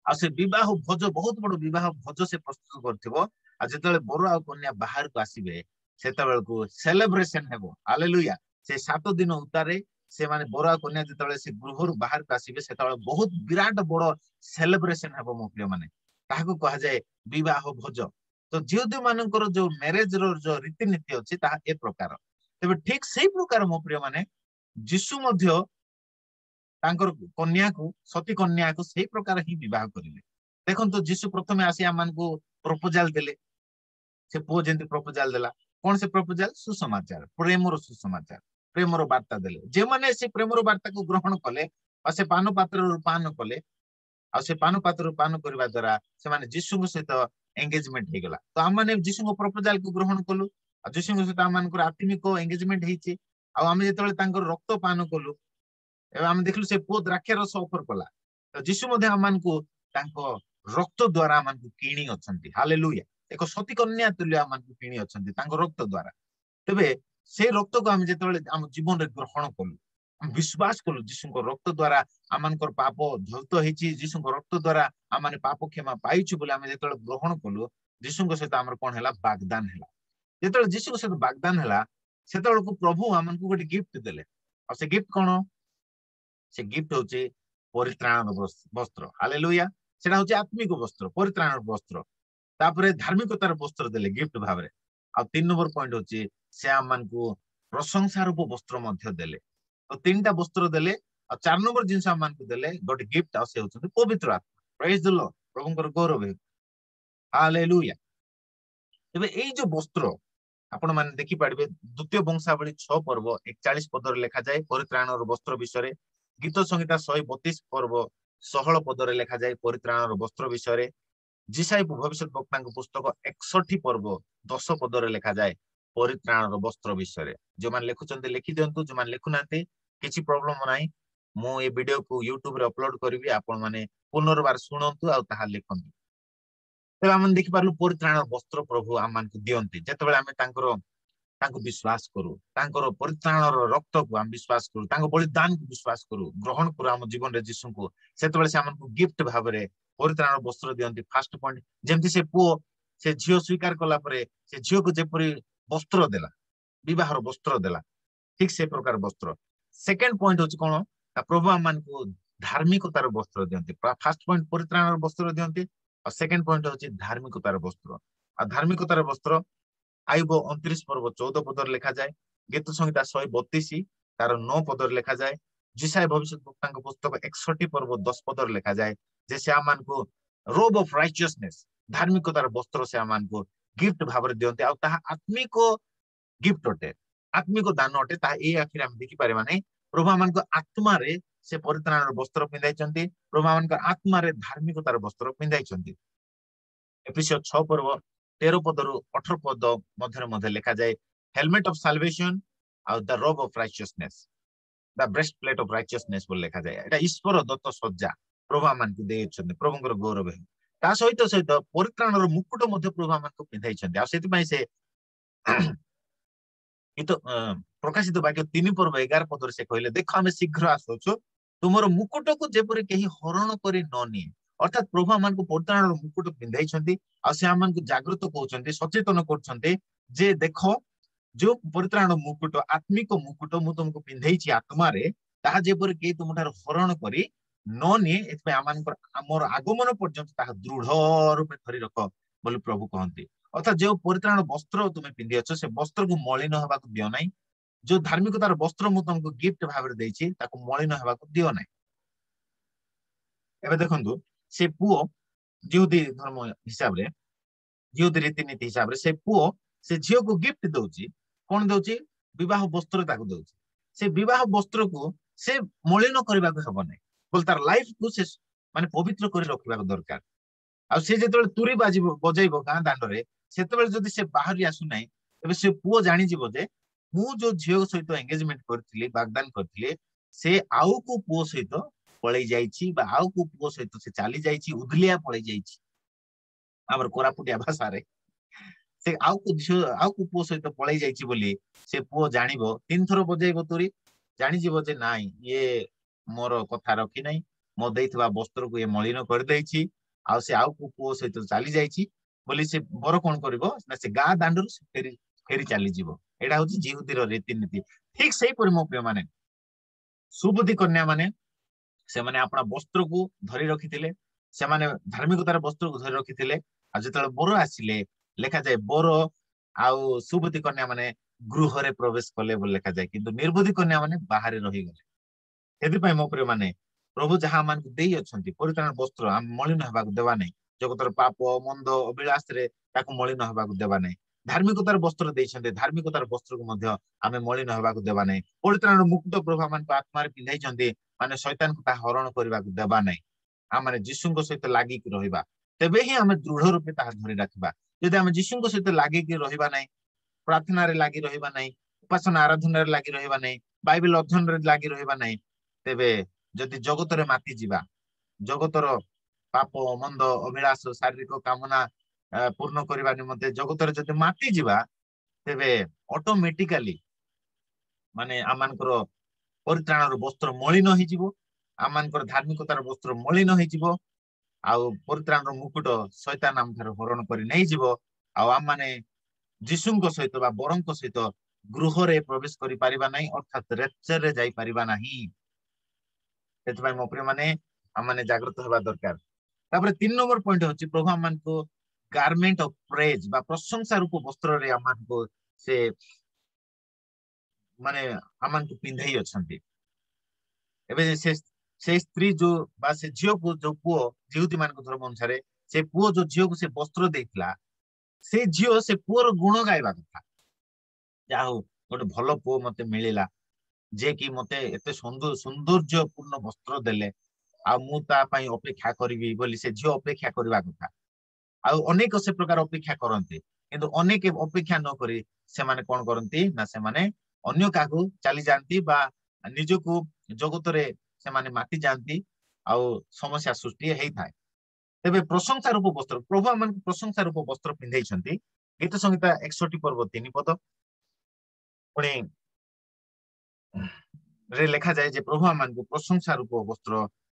आ से विवाह भोज बहुत बड़ विवाह भोज से प्रस्तुत करथिबो आ जेतेले बर आ कन्या बाहर को आसीबे सेतेबेल को सेलिब्रेशन हेबो हालेलुया से 7 दिन उतारे से माने बर आ कन्या जेतेले से गृहरु बाहर को आसीबे सेतेबेल बहुत विराट बड़ सेलिब्रेशन हेबो मो प्रिय माने ताहाको कहा जाय विवाह भोज तो जिहुदी मानकर जो मैरेज रो जो रीति नीति अछि ता ए प्रकार तबे ठीक सेही प्रकार मो प्रिय माने यीशु मध्य तांकर कन्या को सती कन्या को सेही प्रकार ही विवाह करिले देखंतु यीशु प्रथमे आसी आमान को प्रपोजल देले से पो जेंति प्रपोजल देला कोन से प्रपोजल सुसमाचार प्रेमर सुसमाचार प्रेमर वार्ता देले जे माने से प्रेमर वार्ता को ग्रहण कले आ से पान पात्र पान कले आ से पान पात्र पान करबा द्वारा से माने यीशु सहित एंगेजमेंट हे गला तो हम माने यीशु को प्रपोजल को ग्रहण कलु आ यीशु सहित आमान को आत्मिक एंगेजमेंट हेछि आ हम जेतले तांकर रक्त पान कलु एवं हम देखलु से पो द्राक्ष रस ऑफर कला तो यीशु मध्ये आमान को तांको रक्त द्वारा आमान को किणी अछंती हालेलुया एक सती कन्या तुल्य आमान को किणी अछंती तांको रक्त द्वारा तबे से रक्त को हम जेतले हम जीवन रे ग्रहण कलु हम विश्वास कलु यीशु को रक्त द्वारा आमानकर पाप धौत हेछि यीशु को रक्त द्वारा आमाने पाप क्षमा पाइछु बोले हम जेतले ग्रहण कलु यीशु को सहित हमर कोन हला वाग्दान हला जेतले यीशु को सहित वाग्दान हला सेतले को प्रभु आमान को गोटे गिफ्ट देले आ से गिफ्ट कोन से गिफ्ट होचे परित्राण वस्त्र हालेलुया सेटा होचे आत्मिक वस्त्र परित्राण वस्त्र तापरे धार्मिकतार वस्त्र देले गिफ्ट भाबरे आ 3 नंबर पॉइंट होचे से आमान को प्रशंसा रूप वस्त्र मध्य देले तो 3टा वस्त्र देले आ 4 नंबर जिंस आमान को देले गोटे गिफ्ट आ से होचे पवित्र आत्मा प्रेज द लॉर्ड प्रभुकर गौरव हे हालेलुया तबे एई जो वस्त्र आपण माने देखि पाड़बे द्वितीय वंशावली 6 पर्व 41 पदर लेखा जाए परित्राणर वस्त्र विषय गीत संहिता 132 पर्व 16 पदर लेखा जाए परित्राणर वस्त्र विषय जिसाई भविष्य वक्ता पुस्तक 61 पर्व 10 पदर लेखा जाए परित्राणर वस्त्र विषय जो मान लिखुचंते लिखि दियंतु जो मान लिखु नाते किछि प्रॉब्लम नाही मु ए वीडियो को YouTube रे अपलोड करबी आपण माने पुनर्बार सुनंतु आ ताहा लिखंतु तेबे हम देखि पारलु परित्राणर वस्त्र प्रभु आमान को दियंती जेतेबेले आमे तांको विश्वास करू तांकर परित्राणर रक्त को हम विश्वास करू तांको बलिदान को विश्वास करू ग्रहण करू हम जीवन रे यीशु को सेतेबेले से हमन को गिफ्ट भाबरे परित्राणर वस्त्र दियंती फर्स्ट पॉइंट जेमति से पुओ से झियो स्वीकार कला परे से झियो को जेपरि वस्त्र देला विवाहर वस्त्र देला ठीक से प्रकार वस्त्र सेकंड पॉइंट होची कोन प्रभु आमान को धार्मिकतार वस्त्र दियंती फर्स्ट पॉइंट परित्राणर वस्त्र दियंती और सेकंड पॉइंट होची धार्मिकतार वस्त्र आ धार्मिकतार वस्त्र आयुब 29 पर्व 14 पदर लेखा जाए गीत संहिता 132 तार 9 पदर लेखा जाए जिसाई भविष्य वक्ता पुस्तक 61 पर्व 10 पदर लेखा जाए जे से आमान को रोब ऑफ राइचियसनेस धार्मिकतार वस्त्र से आमान को गिफ्ट भाବରେ दियंते आ ताहा आत्मिक गिफ्ट अटे आत्मिक दान अटे ता ए आखिर हम देखि पारे माने प्रभु आमान को आत्मा रे से परित्राणर वस्त्र पिंधाई चंती प्रभु आमान को आत्मा रे धार्मिकतार वस्त्र पिंधाई चंती एफिसियस 6 पर्व 13 पदरु 18 पद मध्य मध्य लिखा जाए हेलमेट ऑफ साल्वेशन और the robe of righteousness the breast plate of righteousness बोल लिखा जाए एटा ईश्वर दत्त सज्जा प्रभु आमान को देइ छथि प्रभुଙ୍କର गौरव है ता सहित सहित परित्राणर मुकुट मध्य प्रभु आमान को पिंधाई छथि आ सेति पई से तो प्रकाशित वाक्य 3 पर्व 11 पदर से कहले देखो हमें शीघ्र आसोछु तुमर मुकुट को जेपरि केही हरण करी न निए अर्थात प्रभु आमान को परित्राणर मुकुट पिंधाई छथि आ से आमान को जागृत कहउछन्ते सचेतन करछन्ते जे देखो जो परित्राण मुकुट आत्मिक मुकुट मु तुमको पिंधाई छी आत्मा रे ताहा जेपरि केही तुमठार हरण करी न निए एतपे आमानकर हमर आगमन पर्यंत ताहा दृढ़ रूपे धरि रख बोली प्रभु कहंती अर्थात जो परित्राण वस्त्र तुम्हें पिंधि अच्छ से वस्त्र को मलिन होगा दियो ना जो धार्मिकतार वस्त्र मु तुमको गिफ्ट भाव में मलिन होगा दियो ना एबे देखंतु से पुओ जिहुदी धर्म हिसाब रे जिहुदी रीतिनीति हिसाब रे से पुओ से झियो को गिफ्ट दउची कोन दउची विवाह वस्त्र ताको दउची से विवाह वस्त्र को से मलिन करबा को हबो नै बोल तार लाइफ को से माने पवित्र कर रखबा दरकार आ से जेतबे तुरी बजाइबो गां दांड रे सेतबे जदि से बाहरी आसु नै एबे से पुओ जानि जिवो जे मु जो झियो सहित एंगेजमेंट करथिली वागदान करथिली से आउ को पुओ सहित पळै जाईची बा आउ को पुओ सहित से चाली जाईची उदलिया पळै जाईची हमर कोरापुटिया भाषा रे से आउ को पुओ सहित पळै जाईची बोली से पुओ जानिबो तीन थरो बजाइबो तुरी जानि जिवो जे नाइ ये मोर कथा रखी नै मो देइथबा वस्त्र को ये मलिन कर दैची आ से आउ को पुओ सहित चाली जाईची बोली से बर कोन करबो ना से गा दांडर से फेरी चाली जीवो एडा होची जिहुदीर रीतिनीति ठीक सही परि मो प्रिय माने सुबुद्धि कन्या माने से माने अपना वस्त्र को धरि रखिथिले से माने धार्मिकतार वस्त्र को धरि रखिथिले आ जतले बर आसिले लेखा जाय बर आउ सुबुद्धि कन्या माने गृह रे प्रवेश कले बोल लेखा जाय किंतु निर्बुद्धि कन्या माने बाहर रहि गले एदि पई मो प्रिय माने प्रभु जहा मान को देई अछंती परित्राण वस्त्र हम मलिन हेबा को देबा नै जगतर पाप मंद अभिलाष रे ताको मलिन हेबा को देबा नै धार्मिकतार वस्त्र देइछन्ते धार्मिकतार वस्त्र को मध्य आमे मलिन हेबा को देबा नै परित्राण मुक्त प्रभु मान को आत्मा रे पिंधाई छन्ते माने शैतान को ता हरण करबा को देबा नै आ माने यीशु को सहित लागि कि रहिबा तबे ही आमे दृढ़ रूपे ता धरि राखिबा यदि आमे यीशु को सहित लागि कि रहिबा नै प्रार्थना रे लागि रहिबा नै उपासना आराधना रे लागि रहिबा नै बाइबल अध्ययन रे लागि रहिबा नै तेबे जदि जगत रे माति जिबा जगतर पाप मंद अभिलाष शारीरिक कामना पूर्ण करबा निमंते जगत रे जदि माति जिबा तेबे ऑटोमेटिकली माने आमानकर परित्राणर वस्त्र मलिन होई जिवो आमानकर धार्मिकतार वस्त्र मलिन होई जिवो आउ परित्राणर मुकुट शैतान आम थार हरण करि नै जिवो आउ आम माने यीशुଙ୍କ सहित बा बरଙ୍କ सहित गृह रे प्रवेश करि परिबा नै अर्थात रेचर रे जाई परिबा नाही एतबाई मो प्रिय माने हम माने जागृत होबा दरकार तापर 3 नंबर पॉइंट होची प्रभु हमन को गारमेंट ऑफ प्रेज बा प्रशंसा रूप वस्त्र रे हमन को से माने हमन को पिंधाई अछंती एबे से स्त्री जो बा से झियो को जो पुओ जिहुदी मान को धर्म अनुसार से पुओ जो झियो को से वस्त्र देइतला से झियो से पुओर गुण गायबा कथा ଯାହା ହଉ ଗୋଟେ ଭଲ ପୁଅ ମତେ ମିଳିଲା, ଯେ କି ମତେ ଏତେ ସୌନ୍ଦର୍ଯ୍ୟପୂର୍ଣ୍ଣ ବସ୍ତ୍ର ଦେଲେ, ଆଉ ମୁଁ ତା ପାଇଁ ଅପେକ୍ଷା କରିବି ବୋଲି ସେ ଝିଅ ଅପେକ୍ଷା କରିବା କଥା। ଆଉ ଅନେକ ସେ ପ୍ରକାର ଅପେକ୍ଷା କରନ୍ତି, କିନ୍ତୁ ଅନେକ ଅପେକ୍ଷା ନ କରି ସେମାନେ କଣ କରନ୍ତି ନା ସେମାନେ ଅନ୍ୟ କାହାକୁ ଚାଲି ଯାଆନ୍ତି ବା ନିଜକୁ ଜଗତରେ ସେମାନେ ମାତି ଯାଆନ୍ତି, ଆଉ ସମସ୍ୟା ସୃଷ୍ଟି ହେଇଥାଏ। ତେବେ ପ୍ରଶଂସା ରୂପ ବସ୍ତ୍ର, ପ୍ରଭୁ ଆମମାନଙ୍କୁ ପ୍ରଶଂସା ରୂପ ବସ୍ତ୍ର ପିନ୍ଧେଇଛନ୍ତି। ଗୀତ ସଂହିତା 61 ପର୍ବ 3 ପଦ ପୁଣି ରେ ଲେଖାଯାଏ ଯେ ପ୍ରଭୁ ଆମମାନଙ୍କୁ ପ୍ରଶଂସା ରୂପ ବସ୍ତ୍ର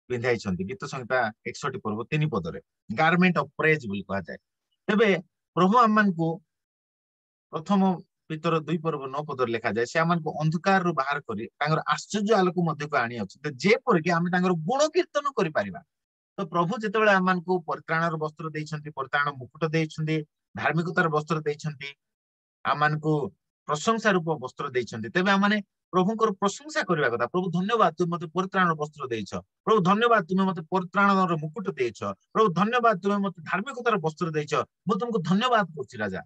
ପିନ୍ଧାଇଛନ୍ତି। ଗୀତ ସଂହିତା 61 ପର୍ବ 3 ପଦରେ ଗାର୍ମେଣ୍ଟ ଅଫ ପ୍ରେଜ ବୋଲି କୁହାଯାଏ। ତେବେ ପ୍ରଭୁ ଆମମାନଙ୍କୁ ପ୍ରଥମ ପିତର 2 ପର୍ବ 9 ପଦରେ ଲେଖାଯାଏ ସେ ଆମମାନଙ୍କୁ ଅନ୍ଧକାରରୁ ବାହାର କରି ତାଙ୍କର ଆଶ୍ଚର୍ଯ୍ୟ ଆଲୋକ ମଧ୍ୟକୁ ଆଣି ଅଛନ୍ତି, ଯେପରିକି ଆମେ ତାଙ୍କର ଗୁଣ କୀର୍ତ୍ତନ କରିପାରିବା। ତ ପ୍ରଭୁ ଯେତେବେଳେ ଆମମାନଙ୍କୁ ପରିତ୍ରାଣର ବସ୍ତ୍ର ଦେଇଛନ୍ତି, ପରିତ୍ରାଣ ମୁକୁଟ ଦେଇଛନ୍ତି, ଧାର୍ମିକତାର ବସ୍ତ୍ର ଦେଇଛନ୍ତି, ଆମମାନଙ୍କୁ ପ୍ରଶଂସା ରୂପ ବସ୍ତ୍ର ଦେଇଛନ୍ତି, ତେବେ ଆମମାନେ ପ୍ରଭୁଙ୍କର ପ୍ରଶଂସା କରିବା କଥା। ପ୍ରଭୁ ଧନ୍ୟବାଦ, ତୁମେ ମତେ ପରିତ୍ରାଣର ବସ୍ତ୍ର ଦେଇଛ। ପ୍ରଭୁ ଧନ୍ୟବାଦ, ତୁମେ ମତେ ପରିତ୍ରାଣର ମୁକୁଟ ଦେଇଛ। ପ୍ରଭୁ ଧନ୍ୟବାଦ, ତୁମେ ମତେ ଧାର୍ମିକତାର ବସ୍ତ୍ର ଦେଇଛ। ମୁଁ ତୁମକୁ ଧନ୍ୟବାଦ କରୁଛି ରାଜା।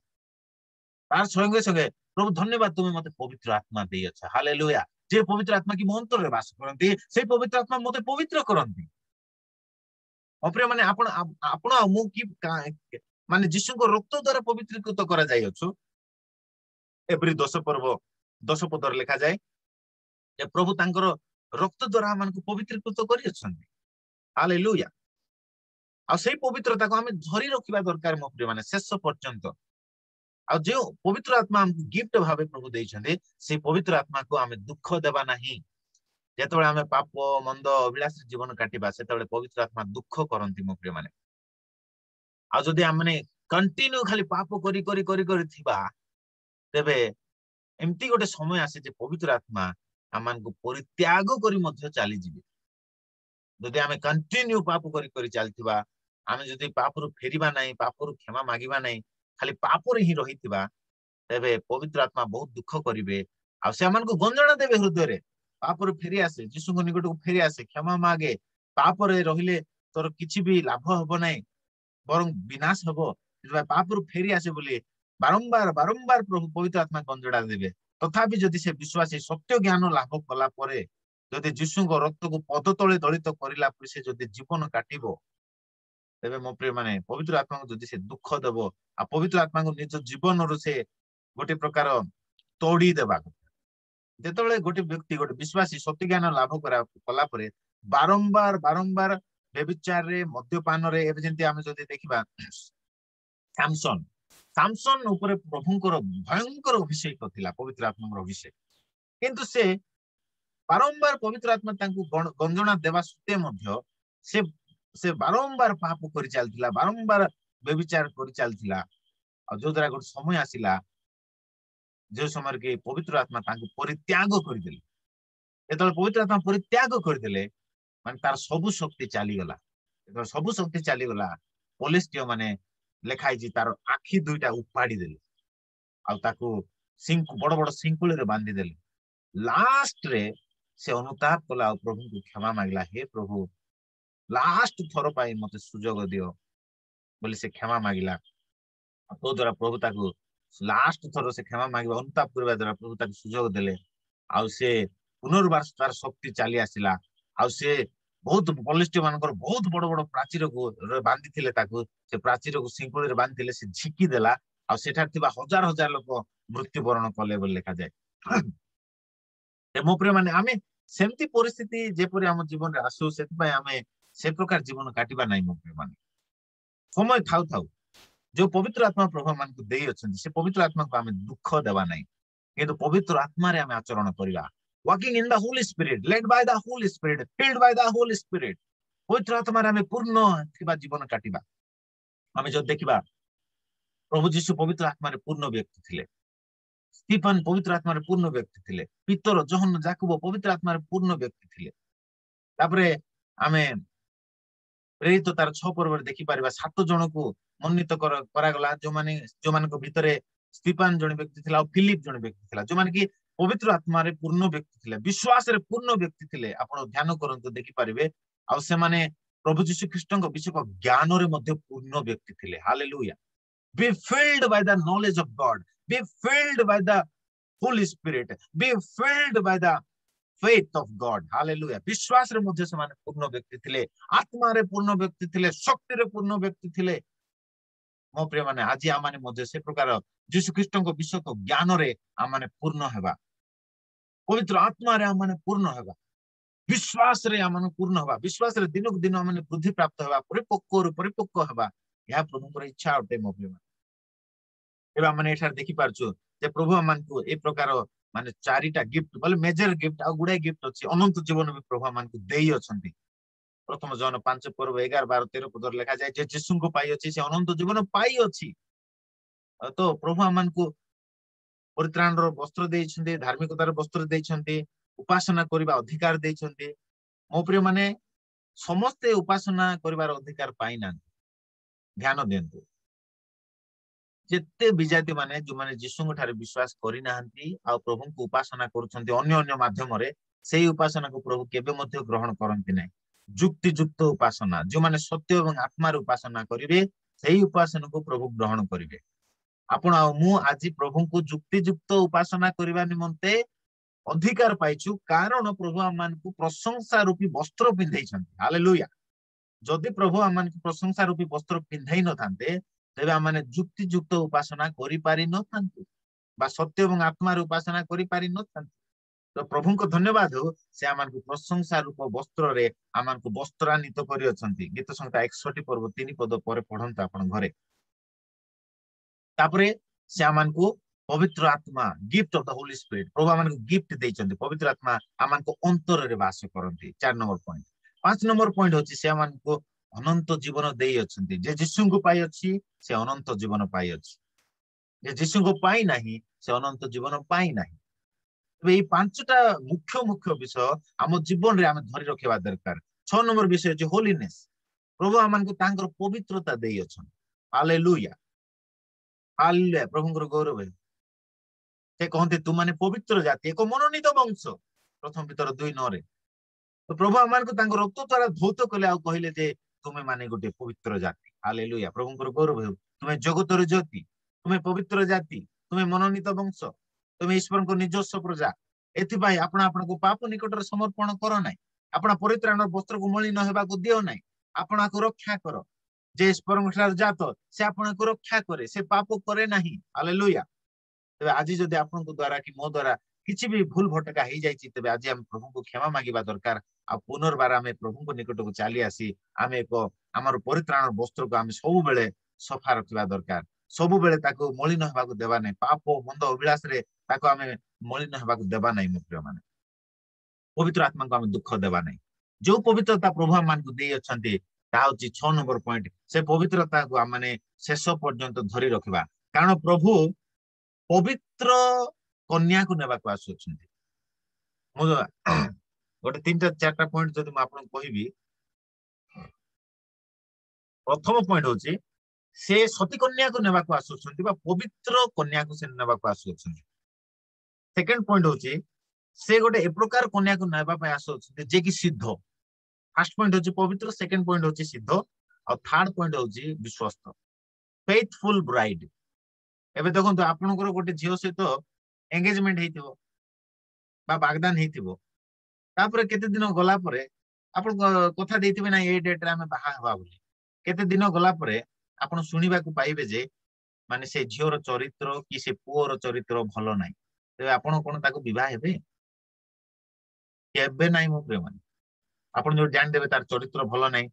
ତାର ସଙ୍ଗେ ସଙ୍ଗେ ପ୍ରଭୁ ଧନ୍ୟବାଦ, ତୁମେ ମତେ ପବିତ୍ର ଆତ୍ମା ଦେଇଅଛ। ହାଲେଲୁୟା। ଯେ ପବିତ୍ର ଆତ୍ମା କି ମୋ ଅନ୍ତରରେ ବାସ କରନ୍ତି, ସେଇ ପବିତ୍ର ଆତ୍ମା ମତେ ପବିତ୍ର କରନ୍ତି। ଅପ୍ରିୟ ମାନେ ଆପଣ ଆପଣ ଆଉ ମୁଁ କି ମାନେ ଯୀଶୁଙ୍କ ରକ୍ତ ଦ୍ୱାରା ପବିତ୍ରୀକୃତ କରାଯାଇଅଛୁ। ଏପ୍ରି 10 ପର୍ବ 10 ପଦରେ ଲେଖାଯାଏ ଯେ ପ୍ରଭୁ ତାଙ୍କର ରକ୍ତ ଦ୍ୱାରା ଆମମାନଙ୍କୁ ପବିତ୍ରୀକୃତ କରିଅଛନ୍ତି। ହାଲେଲୁୟା। ଆଉ ସେଇ ପବିତ୍ରତାକୁ ଆମେ ଧରି ରଖିବା ଦରକାର ମୋ ପ୍ରିୟ ମାନେ ଶେଷ ପର୍ଯ୍ୟନ୍ତ। ଆଉ ଯେଉଁ ପବିତ୍ର ଆତ୍ମା ଆମକୁ ଗିଫ୍ଟ ଭାବେ ପ୍ରଭୁ ଦେଇଛନ୍ତି, ସେଇ ପବିତ୍ର ଆତ୍ମାକୁ ଆମେ ଦୁଃଖ ଦେବା ନାହିଁ। ଯେତେବେଳେ ଆମେ ପାପ ମନ୍ଦ ଅଭିଳାଷ ଜୀବନ କାଟିବା, ସେତେବେଳେ ପବିତ୍ର ଆତ୍ମା ଦୁଃଖ କରନ୍ତି ମୋ ପ୍ରିୟ ମାନେ। ଆଉ ଯଦି ଆମେ କଣ୍ଟିନ୍ୟୁ ଖାଲି ପାପ କରି କରି କରି କରି ଥିବା, ତେବେ ଏମିତି ଗୋଟେ ସମୟ ଆସେ ଯେ ପବିତ୍ର ଆତ୍ମା ଆମମାନଙ୍କୁ ପରିତ୍ୟାଗ କରି ମଧ୍ୟ ଚାଲିଯିବେ। ଯଦି ଆମେ କଣ୍ଟିନ୍ୟୁ ପାପ କରି କରି ଚାଲିଥିବା, ଆମେ ଯଦି ପାପରୁ ଫେରିବା ନାହିଁ, ପାପରୁ କ୍ଷମା ମାଗିବା ନାହିଁ, ଖାଲି ପାପରେ ହିଁ ରହିଥିବା, ତେବେ ପବିତ୍ର ଆତ୍ମା ବହୁତ ଦୁଃଖ କରିବେ। ଆଉ ସେମାନଙ୍କୁ ଗଞ୍ଜଣା ଦେବେ ହୃଦୟରେ। ପାପରୁ ଫେରି ଆସେ, ଯୀଶୁଙ୍କ ନିକଟକୁ ଫେରି ଆସେ, କ୍ଷମା ମାଗେ। ପାପରେ ରହିଲେ ତୋର କିଛି ବି ଲାଭ ହବ ନାହିଁ, ବରଂ ବିନାଶ ହବ। ସେଥିପାଇଁ ପାପରୁ ଫେରି ଆସେ ବୋଲି ବାରମ୍ବାର ବାରମ୍ବାର ପ୍ରଭୁ ପବିତ୍ର ଆତ୍ମା ଗଞ୍ଜଣା ଦେବେ। ତଥାପି ଯଦି ସେ ବିଶ୍ୱାସୀ ସତ୍ୟ ଜ୍ଞାନ ଲାଭ କଲା ପରେ ଯଦି ଯୀଶୁଙ୍କ ରକ୍ତକୁ ପଦ ତଳେ ଦଳିତ କରିଲା ପରେ ସେ ଯଦି ଜୀବନ କାଟିବ, ତେବେ ମୋ ପ୍ରିୟ ମାନେ ପବିତ୍ର ଆତ୍ମାଙ୍କୁ ଯଦି ସେ ଦୁଃଖ ଦେବ, ଆଉ ପବିତ୍ର ଆତ୍ମାଙ୍କୁ ନିଜ ଜୀବନରୁ ସେ ଗୋଟେ ପ୍ରକାର ତୋଡି ଦେବା କଥା। ଯେତେବେଳେ ଗୋଟେ ବ୍ୟକ୍ତି ଗୋଟେ ବିଶ୍ୱାସୀ ସତ୍ୟ ଜ୍ଞାନ ଲାଭ କଲା ପରେ ବାରମ୍ବାର ବାରମ୍ବାର ବ୍ୟଭିଚାରରେ, ମଦ୍ୟପାନରେ, ଏବେ ଯେମିତି ଆମେ ଯଦି ଦେଖିବା ସାମସନ ଉପରେ ପ୍ରଭୁଙ୍କର ଭୟଙ୍କର ଅଭିଷେକ ଥିଲା, ପବିତ୍ର ଆତ୍ମାଙ୍କର ଅଭିଷେକ। କିନ୍ତୁ ସେ ବାରମ୍ବାର ପବିତ୍ର ଆତ୍ମା ତାଙ୍କୁ ଗଞ୍ଜଣା ଦେବା ସତ୍ତ୍ୱେ ମଧ୍ୟ ସେ ବାରମ୍ବାର ପାପ କରି ଚାଲିଥିଲା, ବାରମ୍ବାର ବ୍ୟଭିଚାର କରି ଚାଲିଥିଲା। ଆଉ ଯୋଉ ଦ୍ୱାରା ଗୋଟେ ସମୟ ଆସିଲା, ଯେଉଁ ସମୟରେ କି ପବିତ୍ର ଆତ୍ମା ତାଙ୍କୁ ପରିତ୍ୟାଗ କରିଦେଲେ। ଯେତେବେଳେ ପବିତ୍ର ଆତ୍ମା ପରିତ୍ୟାଗ କରିଦେଲେ, ମାନେ ତାର ସବୁ ଶକ୍ତି ଚାଲିଗଲା। ଯେତେବେଳେ ସବୁ ଶକ୍ତି ଚାଲିଗଲା, ପୋଲିସ ମାନେ ଲେଖା ହେଇଛି ତାର ଆଖି ଦୁଇଟା ଉପାଡ଼ି ଦେଲେ, ଆଉ ତାକୁ ବଡ ବଡ ଶିଙ୍କୁଳିରେ ବାନ୍ଧିଦେଲେ। ଲାଷ୍ଟରେ ସେ ଅନୁତାପ କଲା ଆଉ ପ୍ରଭୁଙ୍କୁ କ୍ଷମା ମାଗିଲା, ହେ ପ୍ରଭୁ ଲାଷ୍ଟ ଥର ପାଇଁ ମତେ ସୁଯୋଗ ଦିଅ ବୋଲି ସେ କ୍ଷମା ମାଗିଲା। ତୋ ଦ୍ୱାରା ପ୍ରଭୁ ତାକୁ ଲାଷ୍ଟ ଥର ସେ କ୍ଷମା ମାଗିବା ଅନୁତାପ କରିବା ଦ୍ୱାରା ପ୍ରଭୁ ତାକୁ ସୁଯୋଗ ଦେଲେ। ଆଉ ସେ ପୁନର୍ବାର ତାର ଶକ୍ତି ଚାଲି ଆସିଲା। ଆଉ ସେ ବହୁତ ବଳିଷ୍ଠ ମାନଙ୍କର ବହୁତ ବଡ ବଡ ପ୍ରାଚୀରକୁ ବାନ୍ଧିଥିଲେ, ତାକୁ ସେ ପ୍ରାଚୀରକୁ ଶିଙ୍କୁଳିରେ ବାନ୍ଧିଥିଲେ, ସେ ଝିକି ଦେଲା। ଆଉ ସେଠାରେ ଥିବା ହଜାର ହଜାର ଲୋକ ମୃତ୍ୟୁବରଣ କଲେ ବୋଲି ଲେଖାଯାଏ। ମୋ ପ୍ରିୟ ମାନେ ଆମେ ସେମିତି ପରିସ୍ଥିତି ଯେପରି ଆମ ଜୀବନରେ ଆସୁ, ସେଥିପାଇଁ ଆମେ ସେ ପ୍ରକାର ଜୀବନ କାଟିବା ନାହିଁ ମୋ ପ୍ରିୟ ମାନେ। ସମୟ ଥାଉ ଥାଉ ଯୋଉ ପବିତ୍ର ଆତ୍ମା ପ୍ରଭୁ ମାନଙ୍କୁ ଦେଇ ଅଛନ୍ତି, ସେ ପବିତ୍ର ଆତ୍ମାକୁ ଆମେ ଦୁଃଖ ଦେବା ନାହିଁ, କିନ୍ତୁ ପବିତ୍ର ଆତ୍ମାରେ ଆମେ ଆଚରଣ କରିବା। Walking in the Holi spirit, lead Bai the Holi spirit, field Bai the Holi spirit. ପବିତ୍ର ଆତ୍ମାରେ ଆମେ ପୂର୍ଣ୍ଣ ଥିବା ଜୀବନ କାଟିବା। ଆମେ ଯଦି ଦେଖିବା ପ୍ରଭୁ ଯୀଶୁ ପବିତ୍ର ଆତ୍ମାରେ ପୂର୍ଣ୍ଣ ବ୍ୟକ୍ତି ଥିଲେ, ସ୍ତିଫାନ ପବିତ୍ର ଆତ୍ମାରେ ପୂର୍ଣ୍ଣ ବ୍ୟକ୍ତି ଥିଲେ, ପିତର, ଜହନ, ଯାକୁବ ପବିତ୍ର ଆତ୍ମାରେ ପୂର୍ଣ୍ଣ ବ୍ୟକ୍ତି ଥିଲେ। ତାପରେ ଆମେ ପ୍ରେରିତ ତାର 6 ପର୍ବରେ ଦେଖିପାରିବା 7 ଜଣକୁ ମନୋନୀତ କରାଗଲା, ଯୋଉମାନଙ୍କ ଭିତରେ ସ୍ତିଫାନ ଜଣେ ବ୍ୟକ୍ତି ଥିଲା, ଆଉ ଫିଲିପ ଜଣେ ବ୍ୟକ୍ତି ଥିଲା, ଯୋଉମାନେ କି ପବିତ୍ର ଆତ୍ମାରେ ପୂର୍ଣ୍ଣ ବ୍ୟକ୍ତି ଥିଲେ, ବିଶ୍ୱାସରେ ପୂର୍ଣ୍ଣ ବ୍ୟକ୍ତି ଥିଲେ। ଆପଣ ଧ୍ୟାନ କରନ୍ତୁ, ଦେଖିପାରିବେ। ଆଉ ସେମାନେ ପ୍ରଭୁ ଯୀଶୁ ଖ୍ରୀଷ୍ଟଙ୍କ ବିଷୟକ ଜ୍ଞାନରେ ମଧ୍ୟ ପୂର୍ଣ୍ଣ ବ୍ୟକ୍ତି ଥିଲେ। Hallelujah. Be filled by the knowledge of God. Be filled by the Holy Spirit, be filled by the faith of God. Hallelujah. विश्वास रे मध्य समान पूर्ण व्यक्ति थिले, आत्मा रे पूर्ण व्यक्ति थिले, शक्ति रे पूर्ण व्यक्ति थिले। मो प्रिय माने आज आमाने मध्य से प्रकार यीशु ख्रीष्ट को विषय को ज्ञान रे आमाने पूर्ण हेबा, पवित्र आत्मा रे आमाने पूर्ण हेबा, विश्वास रे आमाने पूर्ण हेबा, विश्वास रे दिनक दिन आमाने बुद्धि प्राप्त हेबा, परिपक्व हेबा, या प्रभुଙ୍କର इच्छा अटे। मो प्रिय माने एबा माने एठार देखि पारछु जे प्रभु आमान को ए प्रकार माने चारिटा गिफ्ट बोले मेजर गिफ्ट आ गुडा गिफ्ट अछि, अनंत जीवन भी प्रभु आमान को देई अछंती। प्रथम जन 5 पर्व 11 12 13 पदर लिखा जाय जे यीशु को पाई अछि से अनंत जीवन पाई अछि। तो प्रभु आमान को परित्राण रो वस्त्र देइछन्ते, धार्मिकतार वस्त्र देइछन्ते, उपासना करिबा अधिकार देइछन्ते। मो प्रिय माने समस्ते उपासना करिबार अधिकार पाई ना। ध्यान देंतु जेते विजाति माने जो माने यीशु ठारे विश्वास करि नाहंती आ प्रभु को उपासना करूछन्ती अन्य अन्य माध्यम रे, सेही उपासना को प्रभु केबे मध्य ग्रहण करंती नै। जुक्ति युक्त उपासना जो माने सत्य एवं आत्मार उपासना करिवे, सेही उपासना को प्रभु ग्रहण करिवे। आपण आ मु आज प्रभु को जुक्ति युक्त उपासना करिवा निमंते अधिकार पाइछु, कारण प्रभु आमान को प्रशंसा रूपी वस्त्र पिंधैछन्ती। हालेलुया। जदि प्रभु आमान को प्रशंसा रूपी वस्त्र पिंधै न थांते, तेबे आमाने जुक्ति युक्त उपासना करि पारि न थांतु, बा सत्य एवं आत्मार उपासना करि पारि न थांतु। तो प्रभु को धन्यवाद हो, से आमान को प्रशंसा रूप वस्त्र रे आमान को वस्त्रान्वित करि अछंती। गीत संहिता 61 पर्व 3 पद पर पढंता आपण घरे। तापरे से आमान को पवित्र आत्मा, gift of the holy spirit, प्रभु आमान को गिफ्ट देइछन्ती। पवित्र आत्मा आमान को अंतर रे वास करंती। 4 नंबर पॉइंट। 5 नंबर पॉइंट होची से आमान को अनंत जीवन देई अछन्ती। जे यीशु को पाई अछि से अनंत जीवन पाई अछि, जे यीशु को पाई नाही से अनंत जीवन पाई नाही। ए पांचटा मुख्य मुख्य विषय आम जीवन रे आमे धरि रखिबा दरकार। 6 नंबर विषय जे होलीनेस, प्रभु आमान को तांकर पवित्रता देई अछन। Hallelujah, hallelujah. प्रभुଙ୍କର गौरव है। से कहते तू माने पवित्र जाति, एक मनोनीत वंश, प्रथम पीतर 2:9 रे। तो प्रभु आमान को तांकर रक्त द्वारा धौत कले आ कहिले जे तुमे माने गोटे पवित्र जाति। हालेलुया, प्रभुଙ୍କର गौरव है। तुमे जगतर ज्योति, तुमे पवित्र जाति, तुमे मनोनीत वंश, तुमे ईश्वर को निजस्व प्रजा। एथिपाई आपण आपण को पाप निकट समर्पण करो नाही, आपण परित्राण वस्त्र को मलिन हेबा को दियो नाही, आपण को रक्षा करो। जे ईश्वर जात से आपण को रक्षा करे, से पाप करे नाही। हालेलुया। तेबे आज जदि आपण को द्वारा कि मो द्वारा किछि भी भूल भटका हो जाइछि, तेबे आज हम प्रभु को क्षमा मागिबा दरकार। आ पुनर्बार आमे प्रभु को निकट को चली आसी आमे एक हमर परित्राण वस्त्र को आमे सब बेले सफा रखिबा दरकार। सब बेले ताको मलिन हेबा को देबा नै, पाप मंद अभिलाष रे ताको आमे मलिन हेबा को देबा नै। मित्र माने पवित्र आत्मा को आमे दुख देबा नै। जो पवित्रता प्रभु आमान को देई अछंती ता होची 6 नंबर पॉइंट। से पवित्रता को आमे शेष पर्यंत धरि रखिबा, कारण प्रभु पवित्र कन्या को नेबा को आसु अछंती। मो गोटे 3टा 4टा पॉइंट जदि म आपन कहिबी। प्रथम पॉइंट होची से सती कन्या को नेबा को आसु अछंती, बा पवित्र कन्या को से नेबा को आसु अछंती। सेकंड पॉइंट होची से गोटे ए प्रकार कन्या को नेबा पे आसु अछंती जे कि सिद्ध। फर्स्ट पॉइंट होची पवित्र, सेकंड पॉइंट होची सिद्ध, और थर्ड पॉइंट होची विश्वस्त, फेथफुल ब्राइड। एबे देखंतु आपनकर गोटे झियो सहित एंगेजमेंट हेतिबो बा वागदान हेतिबो, तापर केते दिन गला परे आपण कथा देथिबे ना ए डेट रे हमें बाहा हवा बोली। केते दिन गला परे आपण सुनिबा को पाइबे जे माने से झियोर चरित्र कि से पुओर चरित्र भलो नाही, तेबे आपण कोन ताको विवाह हेबे केबे नाही। मो प्रेम माने आपण जो जान देबे तार चरित्र भलो नाही,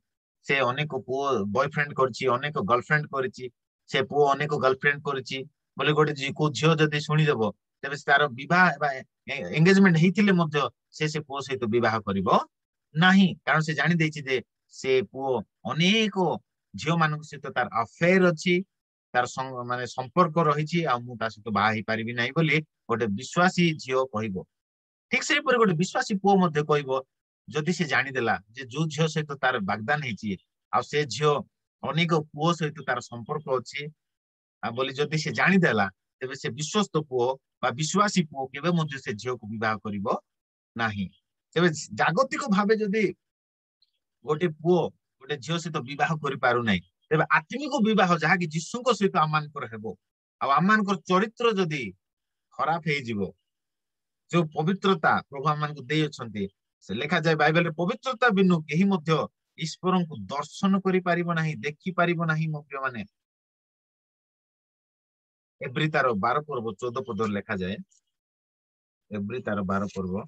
से अनेक पुओ बॉयफ्रेंड करछि, अनेक गर्लफ्रेंड करछि, से पुओ अनेक गर्लफ्रेंड करछि बोले गोटे को झियो जदि सुनी देबो, तेबे तार विवाह बा एंगेजमेंट हेतिले मध्य से पुओ सहित विवाह करिवो नाही, कारण से जानि दैछि जे से पुओ अनेक झियो मानक सहित तार अफेयर अछि, तार माने संपर्क रहिछि, आ मु ता सहित बाहा हि परिबि नाही बोली गोटे विश्वासी झियो कहिबो। ठीक से पर गोटे विश्वासी पुओ मध्य कहिबो जदि से जानि देला जे जो झियो सहित तार वागदान हेछि आ से झियो अनेक पुओ सहित तार संपर्क अछि आ बोली जदि से जानि देला, तेबे से विश्वस्त पुओ बा विश्वासी पुओ केबे मध्य से झियो को विवाह करिवो नाही। तेबे जागतिक भावे जदि गोटे पुओ गोटे झियो सहित विवाह करि पारु नाही, तेबे आत्मिक विवाह जहा कि यीशु को सहित आमानकर हेबो, आ आमानकर चरित्र जदि खराब हो जो पवित्रता प्रभु आम दे से लिखा जाए बाइबल पवित्रता बिनु कहीं ईश्वर को दर्शन करि परिबो नाही देखि परिबो नाही मो प्रिय माने एब्री तार 12 पर्व 14 पद लिखा जाए एब्री तार 12 पर्व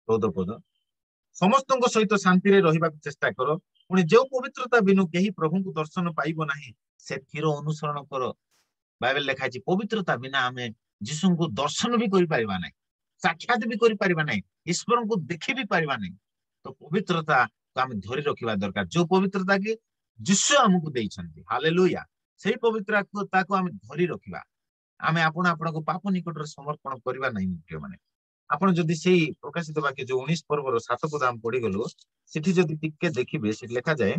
14 पद समस्त सहित शांति रे रहिबा चेष्टा करो पुणी जो पवित्रता बिनु कहीं प्रभु को दर्शन पाइबो नाही सेथिर अनुसरण करो बाइबल लिखा है पवित्रता बिना आमे जीशु को दर्शन भी करि परिबा नाही साक्षात भी करि परिबा नाही ईश्वर को देखि भी परिबा नाही तो पवित्रता को आम धरी रखिबा दरकार जो पवित्रता की जीशु हमको देइछन्ती हालेलुया सेही पवित्रता को आम धरी रखिबा आमे आपण आपण को पाप निकट समर्पण करबा नहीं प्रिय माने आपण जदि सेही प्रकाशित वाक्य जो 19 पर्वर 7 पद आम पढ़ी गलु सेठी जदि टिके देखिबे से लिखा जाए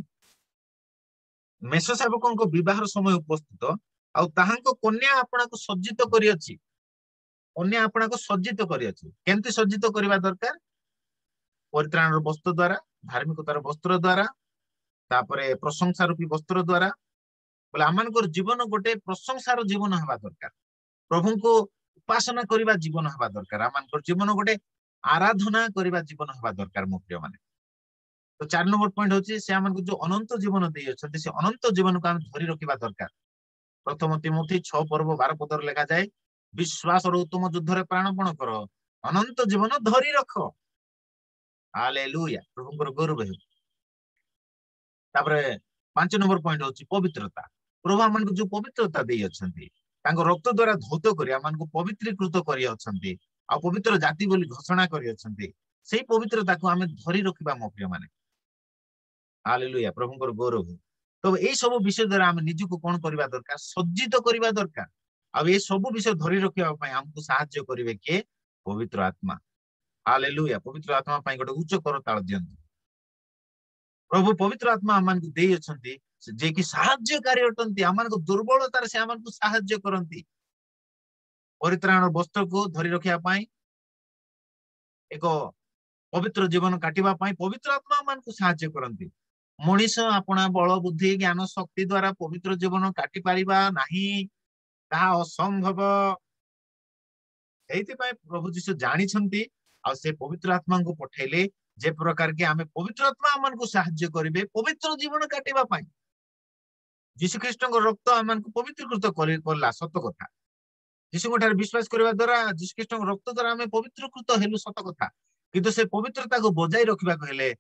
मेष सेवक विवाह समय उपस्थित आउ ताहांको कन्या आपना को सज्जित करी अछि कन्या आपना को सज्जित करी अछि केंति सज्जित करबा दरकार परित्राण वस्त्र द्वारा धार्मिकतार वस्त्र द्वारा तापरे प्रशंसा रूपी वस्त्र द्वारा बोले आमानकर जीवन गोटे प्रशंसार जीवन हवा दरकार प्रभु को उपासना करबा जीवन हवा दरकार आमानकर जीवन गोटे आराधना करबा जीवन हवा दरकार मो प्रिय माने तो 4 नंबर पॉइंट होची से आमानको जो अनंत जीवन दे अछि से अनंत जीवन को हम धरि रखिबा दरकार प्रथम तिमोथी 6 पर्व 12 पदर लिखा जाए विश्वास और उत्तम युद्ध रे प्राणपण कर अनंत जीवन धरि रख हालेलुया प्रभुଙ୍କର गौरव हो तापरे 5 नंबर पॉइंट होची पवित्रता प्रभु हमनको जो पवित्रता दे अछंती तांको रक्त द्वारा धौत करी हमनको पवित्रीकृत करी अछंती आ पवित्र जाति बोली घोषणा करी अछंती सेही पवित्रता को हमें धरि रखिबा मो प्रिय माने हालेलुया प्रभुଙ୍କର गौरव हो तो ये सब विषय द्वारा आम निजको कौन करबा दरकार सज्जित करबा दरकार आ ये सब विषय धरि रखिबा पई हमको सहाय्य करिवे के पवित्र आत्मा हालेलुया पवित्र आत्मा पई गोटे उच्च करताल दियंतु प्रभु पवित्र आत्मा आमान को देई अछंती जे कि सहाय्यकारी अटंती आमान को दुर्बलतार से आमान को सहाय्य करंती परित्राण वस्त्र को धरि रखिया पई एक पवित्र जीवन काटिबा पई पवित्र आत्मा आमान को सहाय्य करंती मनीष अपना बल बुद्धि ज्ञान शक्ति द्वारा पवित्र जीवन काटि पारिबा नाही ताहा असंभव एइति प्रभु जीशु जानी छंती आ से पवित्र आत्मा को पठेले जे प्रकार के आमे पवित्र आत्मा आमन को सहाय्य करिवे पवित्र जीवन काटिबा पई जीशु ख्रीष्ट को रक्त आमन को पवित्रकृत करला सत कथा जीशु ठार विश्वास करबा द्वारा जीशु ख्रीष्ट को रक्त द्वारा आमे पवित्रकृत हेलु सत कथा किंतु से पवित्रता को बजाय रखिबा कहले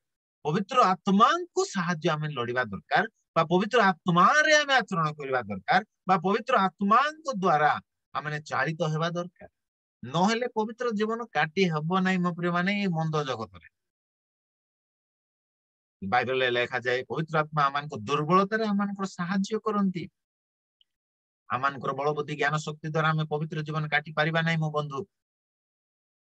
पवित्र आत्मा को सहाय्य आमे लड़िबा दरकार बा पवित्र आत्मा रे आमे आचरण करबा दरकार बा पवित्र आत्मा को द्वारा आमे चालित हेबा दरकार नहेले पवित्र जीवन काटी हबो नै मो प्रिय माने मंद जगत रे बाइबल लिखा जाए पवित्र आत्मा आमान को दुर्बलता रे आमान को सहाय्य करंती आमान को बल बुद्धि ज्ञान शक्ति द्वारा हमें पवित्र जीवन काटी परिबा नै मो बंधु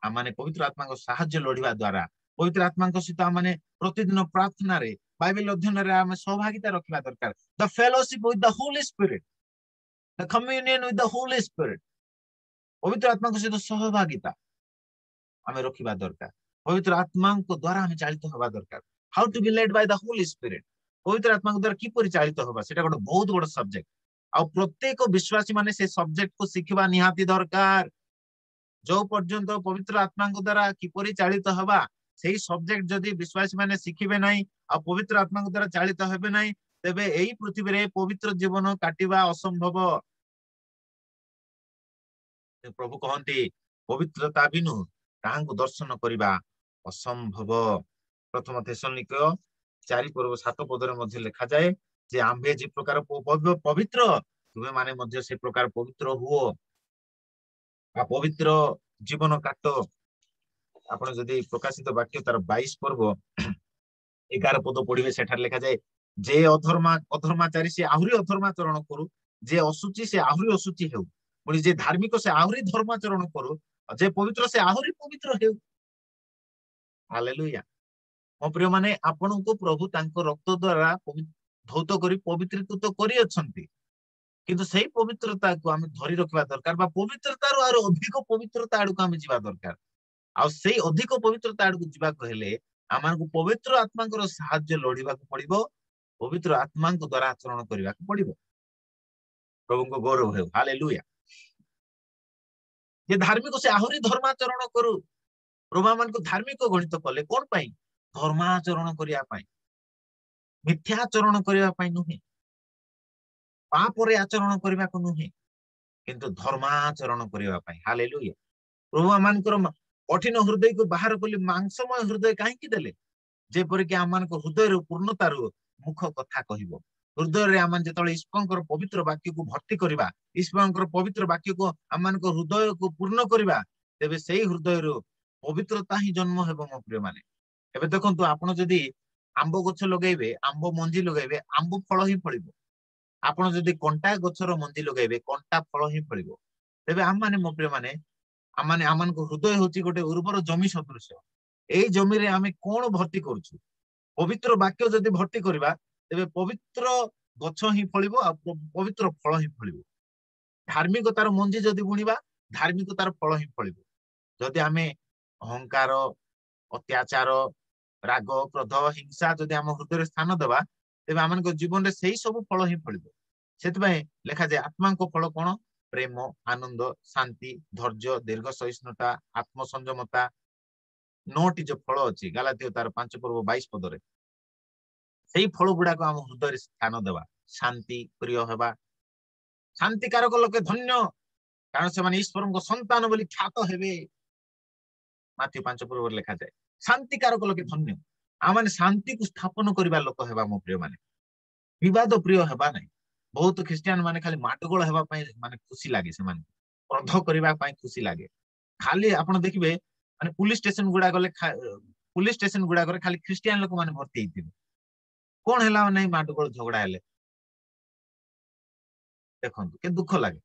आमाने पवित्र आत्मा को सहाय्य लड़िबा द्वारा पवित्र आत्मा को सहित आमाने प्रतिदिन प्रार्थना रे बाइबल अध्ययन रे आमे सहभागिता रखिबा दरकार the fellowship with the holy spirit the communion with the holy spirit पवित्र आत्मा को सहित सहभागिता आमे रखिबा दरकार पवित्र आत्मा को द्वारा हमें चालित होबा दरकार how to be led by the holy spirit पवित्र आत्मा को द्वारा की परिचालित होबा सेटा गोटे बहुत बड़ सब्जेक्ट आ प्रत्येक विश्वासी माने से सब्जेक्ट को सिखबा निहाती दरकार जो पर्यंत पवित्र आत्मा को द्वारा की परिचालित होबा सेही सब्जेक्ट जदि विश्वासी माने सिखिबे नै आ पवित्र आत्मा को द्वारा चालित हेबे नै तेबे एही पृथ्वी रे पवित्र जीवन काटिबा असंभव प्रभु कहंती पवित्रता बिनु ताहांको दर्शन करिबा असंभव प्रथम थेसलोनिक 4 पर्व 7 पदरे मध्ये लिखा जाए जे आम्भे जे प्रकार पवित्र तुमे माने मध्ये से प्रकार पवित्र हुओ आ पवित्र जीवन काट आपण जदि प्रकाशित वाक्य तार 22 पर्व 11 पद पढ़िबे सेठार लिखा जाए जे अधर्माचारी से आहुरी अधर्माचरण करू जे असुचि से आहुरी असुचि हेउ पुणी जे धार्मिक से आहुरी धर्माचरण करू जे पवित्र से आहुरी पवित्र हेउ हालेलुया मो प्रिय माने आपण को प्रभु तांको रक्त द्वारा धौत करी पवित्रकृत करी अछंती किंतु सही पवित्रता को आमे धरि रखिबा दरकार बा पवित्रता रो आरो अधिक पवित्रता आडू आमे जिबा दरकार आ सही अधिक पवित्रता आडू जिबा कहले आमान को पवित्र आत्मा को सहाय्य लड़िबा को पड़िबो पवित्र आत्मा को द्वारा आचरण करबा को पड़िबो प्रभु को गौरव हो हालेलुया जे धार्मिक से आहुरी धर्माचरण करू प्रभु मान को धार्मिक गणित कले कौन पाई धर्माचरण करिया पाई मिथ्याचरण करिया पाई नुहे पापरे आचरण करबा को नुहे किंतु धर्माचरण करिया पाई हालेलुया प्रभु मानकर कठिन हृदय को बाहर कली मांसमय हृदय कहीं देले जेपरिक आम हृदय पूर्णतार मुख कथा कहब हृदय आम जो ईश्वर पवित्र वाक्य को भर्ती करवा ईश्वर पवित्र वाक्य को आम हृदय को पूर्ण करवा तेबे से हृदय पवित्रता ही जन्म हेब मो प्रिय माने एबे देखंतु आपण जदि आंब गछ लगेबे आंब मंजी लगेबे आंब फल ही फलिबो आपण जदि कंटा गछर मंजी लगेबे कंटा फल ही फलिबो तेबे आम माने मो प्रिय माने आम हृदय होची गोटे उर्वर जमी सदृश एई जमी रे आमे कोन भर्ती करछु पवित्र वाक्य जदि भर्ती करबा तेबे पवित्र गछ ही फलिबो आ पवित्र फल ही फलिबो धार्मिकतार मंजी जदि बुणीबा धार्मिकतार फल ही फलिबो जदि आमे अहंकार अत्याचार राग क्रोध हिंसा जदि आम हृदय स्थान देवा तेबे आम जीवन में सही सब फल ही फलिबो सेतबे लेखा जाय आत्मा को फल कोन प्रेम आनंद शांति धैर्य दीर्घ सहिष्णुता आत्मसंयमता 9टी जो फल अच्छी गालातियो तार 5 पर्व 22 पदरे से फल गुड़ाक आम हृदय स्थान देवा शांति प्रिय हेबा शांतिकारक लोके धन्य कारण से ईश्वर संतान बोली ख्यात हेबे माथ्यू 5 पर्व लिखा जाए शांतिकारक लोके धन्य आम शांति को स्थापन करबा लोक हेबा मो प्रिय माने विवाद प्रिय हेबा नहीं बहुत ख्रिस्टियन माने खाली माटगोल हेबा पई माने खुशी लागे से माने क्रोध करबा पई खुशी लागे खाली आपण देखिबे माने पुलिस स्टेशन गुडा गले पुलिस स्टेशन गुडा करे खाली ख्रिस्टियन लोक माने भर्ती हिथिबे कोन हैला नै माटगोल झगड़ा हेले देखंतु के दुख लागे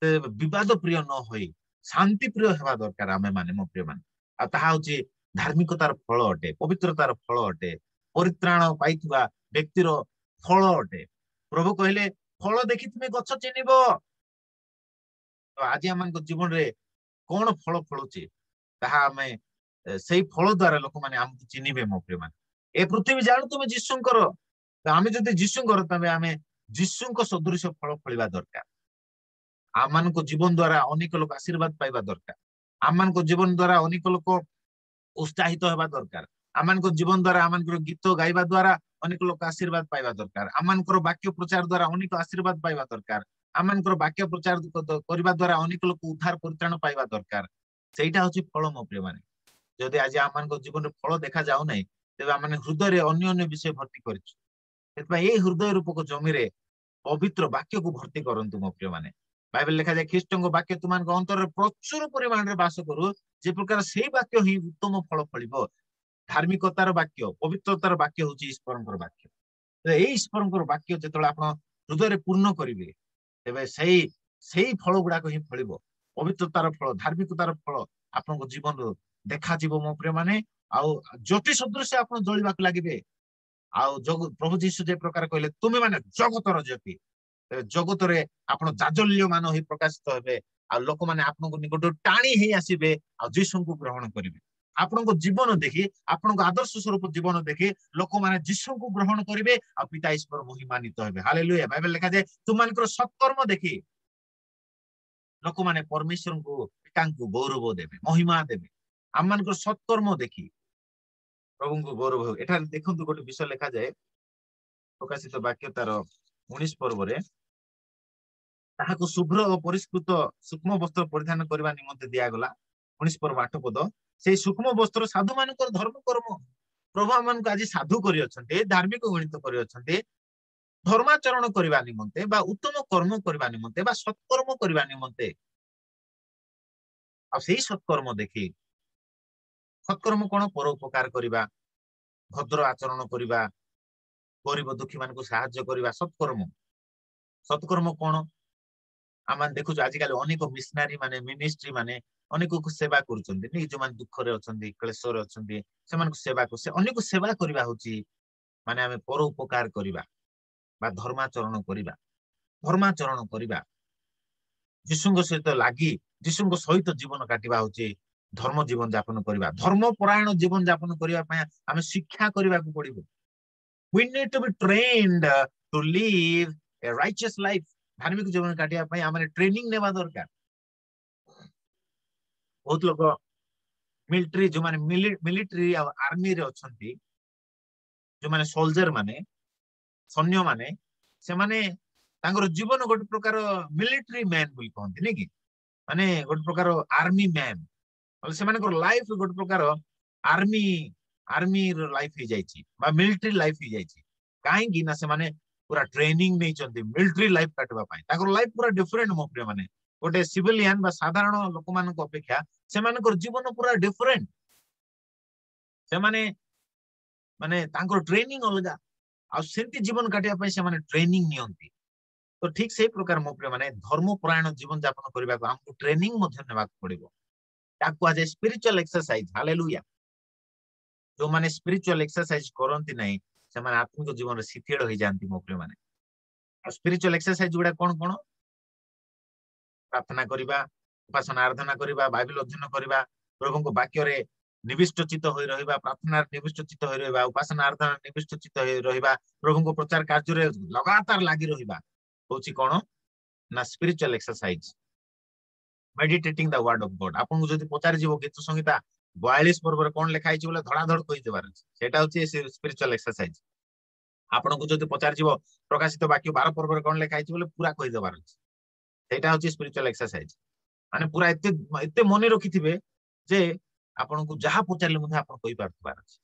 ते विवाद प्रिय न होई शांति प्रिय हेबा दरकार आमे माने मो प्रिय माने आ ताहा होची धार्मिकतार फल अटे पवित्रतार फल अटे परित्राण पाइथिबा व्यक्तिर फल अटे प्रभु कहले फल देखि तुमे गछ चिनिबो तो आज आम जीवन रे कौन फल फलुचे ताहा आमे सेई फल द्वारा लोक माने हमकु चिनिबे मो प्रिय माने ए पृथ्वी जाणु तुमे जीशुंकर तो आमे जदि जीशुंकर तबे आमे जीशुंक सदृश फल फलिबा दरकार आमान को जीवन द्वारा अनेक लोक आशीर्वाद पाइबा दरकार आमान को जीवन द्वारा अनेक लोक उत्साहित हेबा दरकार आमान को जीवन द्वारा आमान गीत गाइबा द्वारा अनेक लोक आशीर्वाद पाइबा दरकार आमान वाक्य प्रचार द्वारा अनेक आशीर्वाद पाइबा दरकार आमान वाक्य प्रचार करबा द्वारा अनेक लोक उद्धार परित्राण पाइबा दरकार सेटा होची फल मो प्रिय माने जदि आज आमान को जीवन फल देखा जाउ नै तेबे आमान हृदय रे अन्य अन्य विषय भर्ती करछु सेतबा ए हृदय रूपक जमी रे पवित्र वाक्य को भर्ती करंतु मो प्रिय माने बाइबल लिखा जाय ख्रीष्टଙ୍କ वाक्य तुमान अंतर प्रचुर परिमाण रे वास करू जे प्रकार सेही वाक्य ही उत्तम फल फलिबो धार्मिकतार वाक्य पवित्रतार वाक्य होची ईश्वरଙ୍କର वाक्य ए ईश्वरଙ୍କର वाक्य जेतळे आपण हृदय रे पूर्ण करिवे तेबे सेही फल गुडा को ही फलिबो पवित्रतार फल धार्मिकतार फल आपनको जीवन देखा जीवो मो प्रिय माने आउ ज्योति सदृश आपण जळिबाक लागिबे आउ प्रभु जीशु जे प्रकार कहले तुमे माने जगतर ज्योति जगत रे आपण जाजल्य मान ही प्रकाशित हेबे आ लोक माने आपनको निकट टाणी ही आसीबे आ जीशु को ग्रहण करिवे आपनको जीवन देखि आपनको आदर्श स्वरूप जीवन देखि लोक माने जीशु को ग्रहण करिवे आ पिता ईश्वर महिमान्वित हेबे हालेलुया बाइबल लिखा जाय तुमानकर सत्कर्म देखि लोक माने परमेश्वर को पिता को गौरव देबे महिमा देबे आममानकर सत्कर्म देखि प्रभु को गौरव एठा देखंतु गोटे विषय लिखा जाय प्रकाशित वाक्य तार 19 पर्व रे ताहाको शुभ्र और परिष्कृत सूक्ष्म वस्त्र परिधान करबा निमंते दिया गला 19 पर्व 8 पद से सूक्ष्म वस्त्र साधु मानकर धर्म कर्म प्रभु आमन को आज साधु करि अछन्ते धार्मिक गणित करि अछन्ते धर्माचरण करबा निमंते बा उत्तम कर्म करबा निमंते बा सत्कर्म करबा निमंते आ सेही सत्कर्म देखि सत्कर्म कोन परोपकार करबा भद्र आचरण करबा गरीब दुखी मान को साहाय्य करबा सत्कर्म कोन आमान देखु आजिकल अनेक मिशनरी माने मिनिस्ट्री माने अनेक को सेवा करूछन्ते नि जो मान दुख रे अछन्ते क्लेश रे अछन्ते से मान को सेवा को से अनेक सेवा करबा होची माने हमें परोपकार करबा बा धर्माचरण करबा जीशुଙ୍କ सहित लागि जीशुଙ୍କ सहित जीवन काटिबा होची धर्म जीवन यापन करबा धर्म परायण जीवन यापन करबा पय हमें शिक्षा करबा को पड़िबो we need to be trained to live a righteous life धार्मिक जीवन काटिया पय हमरे ट्रेनिंग नेबा दरकार बहुत लोग मिलिट्री जो माने मिलिट्री आर्मी रे अछंती जो माने सोल्जर माने सैन्य माने से माने तांगर जीवन गोटे प्रकार मिलिट्री मैन बोली कहंती नै कि माने गोटे प्रकार आर्मी मैन से मानकर लाइफ गोटे प्रकार आर्मी आर्मी लाइफ हो जाइछि बा मिलिट्री लाइफ हो जाइछि काहेकि ना से माने पूरा ट्रेनिंग नै चंती मिलिट्री लाइफ काटबा पाई ताकर लाइफ पूरा डिफरेंट मो प्रिय माने गोटे सिविलियन बा साधारण लोक मानक अपेक्षा से मानकर जीवन पूरा डिफरेंट से माने माने तांकर ट्रेनिंग अलगा आ सेंती जीवन काटिया पाई से माने ट्रेनिंग नियंती तो ठीक से प्रकार मो प्रिय माने धर्मपरायण जीवन यापन करबा को हमको ट्रेनिंग मध्ये नेबा पड़िबो ताको आज स्पिरिचुअल एक्सरसाइज हालेलुया जो माने स्पिरिचुअल एक्सरसाइज करंती नै से माने आत्मिक जीवन शिथिल हो जानती मो प्रिय माने स्पिरिचुअल एक्सरसाइज गुडा कोन कोन प्रार्थना करिबा उपासना आराधना करिबा बाइबल अध्ययन करिबा प्रभु को वाक्य रे निविष्ट चित्त होई रहिबा प्रार्थना निविष्ट चित्त होई रहिबा उपासना आराधना निविष्ट चित्त होई रहिबा प्रभु को प्रचार कार्य रे लगातार लागि रहिबा होची कोन ना spiritual exercise meditating the word of God आपन को जदी पचारि जीवो गीत संगीता 42 पर्व रे कोन लिखा हिची बोले धड़ा धड़ कहि देबार सेटा होची स्पिरिचुअल एक्सरसाइज आपन को जदी पचारि जीवो प्रकाशित वाक्य 12 पर्व रे कोन लिखा हिची बोले पूरा कहि देबार सेटा होची स्पिरिचुअल एक्सरसाइज माने पूरा एते एते मने रखिथिबे जे आपन को जहा पचारले मध्ये आपन कहि पारथबार अछि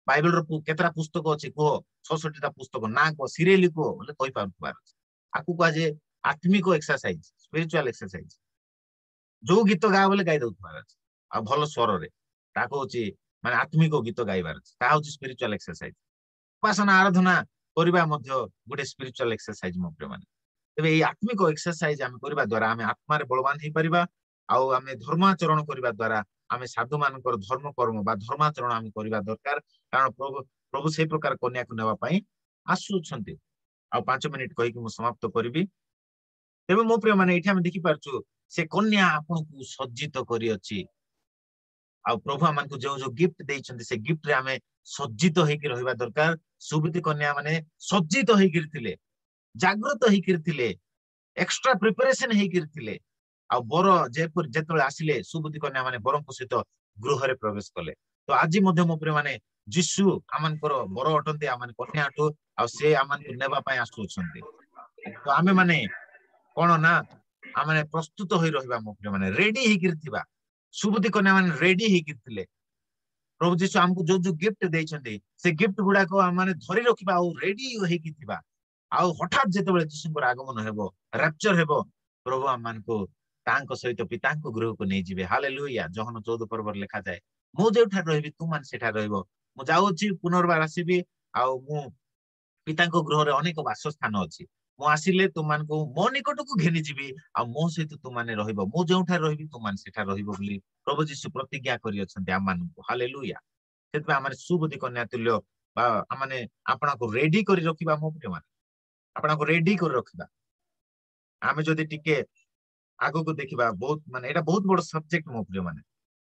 बाइबल रो केतरा पुस्तक अछि को 66 टा पुस्तक ना को सिरियली को बोले कहि पारथबार अछि आकु को जे आत्मिक एक्सरसाइज स्पिरिचुअल एक्सरसाइज जो गीत गा बोले गाई दउथबार अछि आ भलो स्वर रे ताको होची माने आत्मिक गीत गाइबार अछि ता होची स्पिरिचुअल एक्सरसाइज उपासना आराधना करिबा मध्ये गुटे स्पिरिचुअल एक्सरसाइज मो प्रिय माने तबे এই आत्मिक एक्सरसाइज आमे करबा द्वारा आमे आत्मा रे बलवान हे परिबा आउ आमे धर्माचरण करबा द्वारा आमे साधु मानकर धर्म कर्म बा धर्माचरण आमे करबा दरकार कारण प्रभु प्रभु से प्रकार कन्या को नेबा पई आसु छथि आ 5 मिनिट कहि कि मु समाप्त करबी तबे मो प्रिय माने एठी आमे देखि पारछु से कन्या आपन को सज्जित करी अछि आ प्रभु आमान को जो जो गिफ्ट देइछन्ति से गिफ्ट रे आमे सज्जित हेकि रहिबा दरकार सुबुति कन्या माने सज्जित हेकि थिले जागृत हेकि थिले एक्स्ट्रा प्रिपरेशन हेकि थिले आ बर जेपर जेतले आसिले सुबुति कन्या माने बरम को सहित गृह रे प्रवेश कले तो आज मध्य मो प्रिय माने जिसु आमान को बर अटन्ते आमान कन्या अटु आ से आमान को नेबा पय आसु छन्ति तो आमे माने कोन ना आमे प्रस्तुत होई रहिबा मो प्रिय माने रेडी हेकि थिबा सुबुति कन्या माने रेडी हेकि थिले प्रभु जीसु हमको जो जो गिफ्ट देइछन्ति से गिफ्ट गुडा को माने धरि रखिबा आ रेडी हेकि थिबा आ हठात जेतेबेले जीसुଙ୍କର आगमन हेबो रैप्चर हेबो प्रभु आमान को तांको सहित पितांको गृह को नै जिवे हालेलुया जोहन 14 पर्व लिखा जाय मु जेउठा रहबी तू मान सेठा रहबो मु जाउची पुनर्बार आसीबी आ मु पितांको गृह रे अनेक वासस्थान अछि मु आसिले तू मान को मो निकट को घेनि जिबी आ मो सहित तू माने रहबो मु जेउठा रहबी तू मान सेठा रहबो बोली प्रभु जीसु प्रतिज्ञा करि अछन्ति आमान को हालेलुया सेतबे हमर सुबुद्धि कन्या तुल्य बा माने आपना को रेडी करि रखिबा मो प्रिय मान आपना को रेडी कर रखिबा आमे जदी टिके आगो को देखिबा बहुत माने एटा बहुत बड़ सब्जेक्ट मो प्रिय माने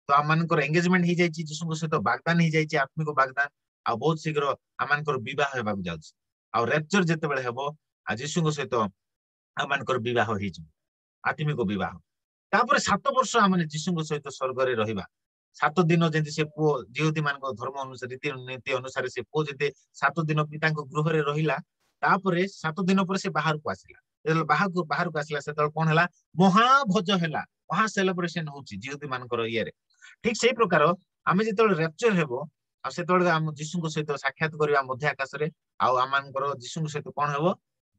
तो आमान को एंगेजमेंट ही जाईची जिसु सहित वाग्दान ही जाईची आत्मिक वाग्दान आ बहुत शीघ्र आमान को विवाह हेबा जाउची आ रैप्चर जेतेबेले हेबो आ जिसु सहित आमान को विवाह ही जे आत्मिक विवाह तापर 7 वर्ष आमाने जिसु सहित स्वर्ग रे रहिबा 7 दिन जेंति से पो जियोति मान को धर्म अनुसार रीति नीति अनुसार से पो जेते 7 दिन पिता को गृह रे रहिला तापरे 7 दिन पर से बाहर को आसिला जेल बाहर को आसिला से तळ कोन हला महाभोज हला महा सेलिब्रेशन होची जियोति मान को ये रे ठीक सेही प्रकार आमे जेतळ रैप्चर हेबो आ सेतळ हम जिसु को सहित साक्षात करिवा मध्य आकाश रे आ आमान को जिसु को सहित कोन हेबो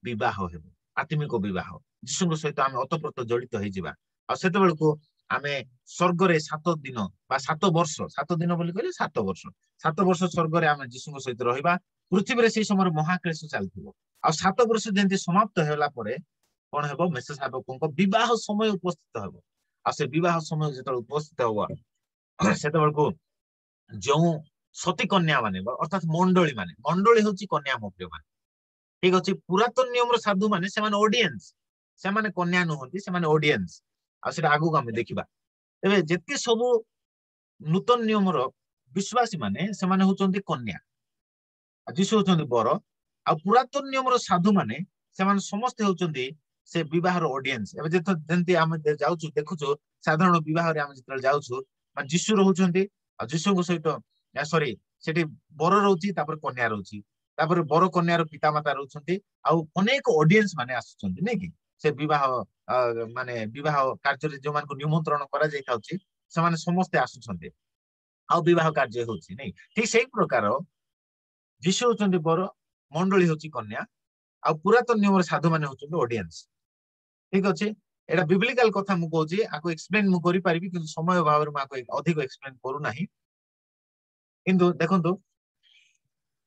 विवाह हेबो आत्मिक विवाह जिसु को सहित आमे ओतप्रोत जड़ित होई जिबा आ सेतबेल को आमे स्वर्ग रे 7 दिन बा 7 वर्ष 7 दिन बोली कहले 7 वर्ष स्वर्ग रे आमे जिसु को सहित रहिबा पृथ्वी रे से समय महाक्लेश चलथिबो आ 7 वर्ष जेंति समाप्त होला परे कोन हेबो मेसेज साबक को विवाह समय उपस्थित हेबो आ से विवाह समय जेतल उपस्थित होबो सेतबेल को जो सती कन्या माने अर्थात मंडली होची कन्या मोप्रिय माने ठीक अछि पुरातन नियम रो साधु माने से माने ऑडियंस से माने कन्या न होती से माने ऑडियंस आ से आगु हम देखिबा एबे जेते सब नूतन नियम रो विश्वासी माने से माने होचंती कन्या जिसु होचंती बर आ पुरातन नियम रो साधु माने से माने समस्त होचंती से विवाहर ऑडियंस एबे जेंती हम जाउछु देखुछु साधारण विवाह रे हम जितल जाउछु माने जिसु रहउछन्ती आ जिसु को सहित सॉरी सेठी बर रहउची तापर कन्या रहउची तापर बर कन्यार पिता माता रहउछन्ती आ अनेक ऑडियंस माने आसुछन्ती नै कि से विवाह माने विवाह कार्य रे जो मान को निमंत्रण करा जाय थाउची से माने समस्त आसुछन्ती आ विवाह कार्य होउची नै ठीक सेही प्रकार जिसु होउछन्ती बर मंडली होउची कन्या आ पुरातन नियम साधु माने होउछन्ती ऑडियंस ठीक अछि एटा बिब्लिकल कथा मु कहूची आको एक्सप्लेन मु करि पारिबी किंतु समय भावर मु आको अधिक एक्सप्लेन करू नाही किंतु देखंतु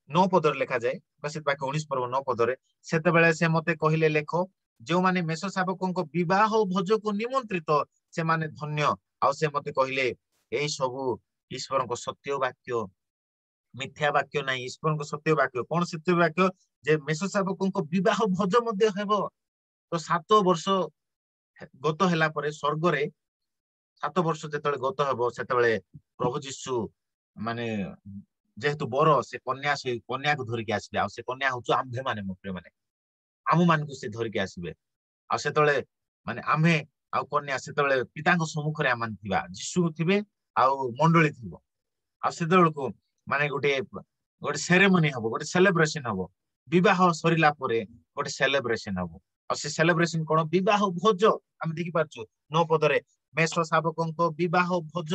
9 पदर लेखा जाय प्रसिद्ध वाक्य 19 पर्व 9 पदरे सेते बेले से मते कहिले लेखो जो माने मेष शावकन को विवाह भोज को निमंत्रित से माने धन्य आ से मते कहिले एई सबु ईश्वर को सत्य वाक्य मिथ्या वाक्य नाही ईश्वर को सत्य वाक्य कोन सत्य वाक्य जे मेष शावकन को विवाह भोज मध्ये हेबो तो 7 वर्ष गत होला परे स्वर्ग रे 7 वर्ष जेतले गत हेबो सेतबेले प्रभु यीशु माने जेहेतु बर से कन्या को धरि के आसीबे आ से कन्या होचु आम्भे माने मोप्रे माने आमु मान को से धरि के आसीबे आ सेतबेले माने आम्हे आ कन्या सेतबेले पिता को सम्मुख रे आमान थिबा यीशु थिबे आ मंडली थिबो आ सेतबेले को माने गोटे सेरेमनी हबो गोटे सेलिब्रेशन हबो विवाह सरिला परे गोटे सेलिब्रेशन हबो आ से सेलिब्रेशन कोन विवाह भोज हम देखि पारछु 9 पदरे मेष शावकन को विवाह भोज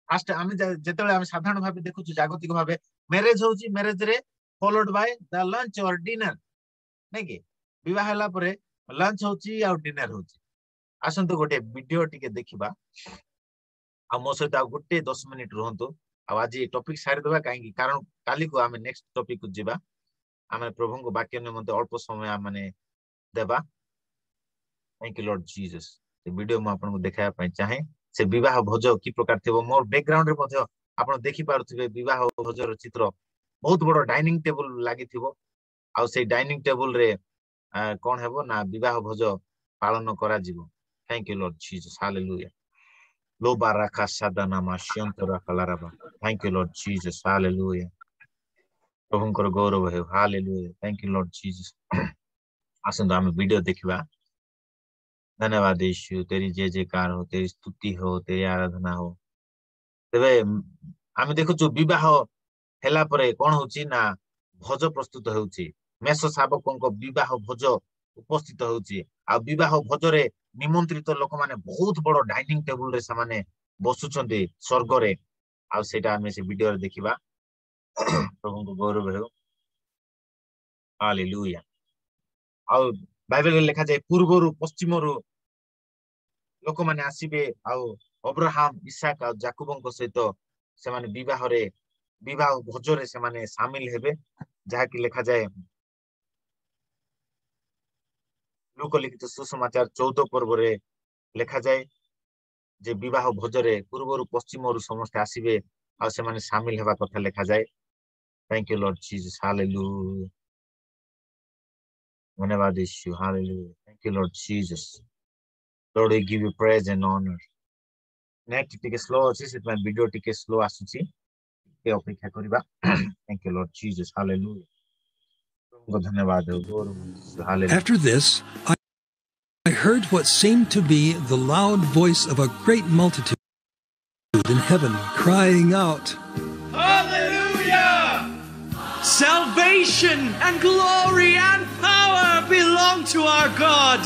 फास्ट आमे जेतेले आमे साधारण भाबे देखुछु जागतिक भाबे मैरिज होउची मैरिज रे फॉलोड बाय द लंच और डिनर नै कि विवाह हला परे लंच होउची आ डिनर होउची आसंतु गोटे वीडियो टिके देखिबा आ मो सहित आ गोटे 10 मिनिट रहंतु आ आज टॉपिक सारि देबा काहे कारण काली को आमे नेक्स्ट टॉपिक को जिबा आमे प्रभु को वाक्य ने मते अल्प समय माने देबा थैंक यू लॉर्ड जीसस ए वीडियो म आपन को देखाया पय चाहे से विवाह भोज की प्रकार थेबो मोर बैकग्राउंड रे मते आपन देखि पारुथिबे विवाह भोजर चित्र बहुत बड़ डाइनिंग टेबल लागि थिबो आ से डाइनिंग टेबल रे कोन हेबो ना विवाह भोज पालन करा जिवो thank you lord Jesus hallelujah लो बाराका सादाना माश्यंतरा कलाराबा thank you lord Jesus hallelujah प्रभुंकर गौरव है hallelujah thank you lord Jesus आसंतो हम वीडियो देखिबा धन्यवाद यीशु तेरी जय जयकार हो तेरी स्तुति हो तेरी आराधना हो तबे हम देखु जो विवाह हेला परे कोन होची ना भोज प्रस्तुत होची मेष शावकन को विवाह भोज उपस्थित होची आ विवाह भोज रे निमंत्रित लोक माने बहुत बड़ डाइनिंग टेबल रे सामाने बसुचंदी स्वर्ग रे आ सेटा हम से वीडियो रे देखिबा प्रभु को गौरव हो हालेलुया आ बाइबल लिखा जाए पूर्व पश्चिम लोक माने आसीबे आ अब्राहम इसहाक आ याकूब सहित से माने विवाह भोज रे से माने शामिल हेबे जहा कि लिखा जाए लूका लिखित सुसमाचार 14 पर्व रे लिखा जाए जे विवाह भोज रे पूर्व पश्चिम समस्त आसीबे आ से माने शामिल हेबा कथा लिखा जाए thank you lord Jesus hallelujah धन्यवाद Yeshu hallelujah thank you lord Jesus lord we give you praise and honour net टिके स्लो अछि से मैं वीडियो टिके स्लो आसुची के अपेक्षा करिबा thank you lord Jesus hallelujah धन्यवाद hallelujah After this I heard what seemed to be the loud voice of a great multitude in heaven crying out, Hallelujah! Salvation and glory and power belong to our God,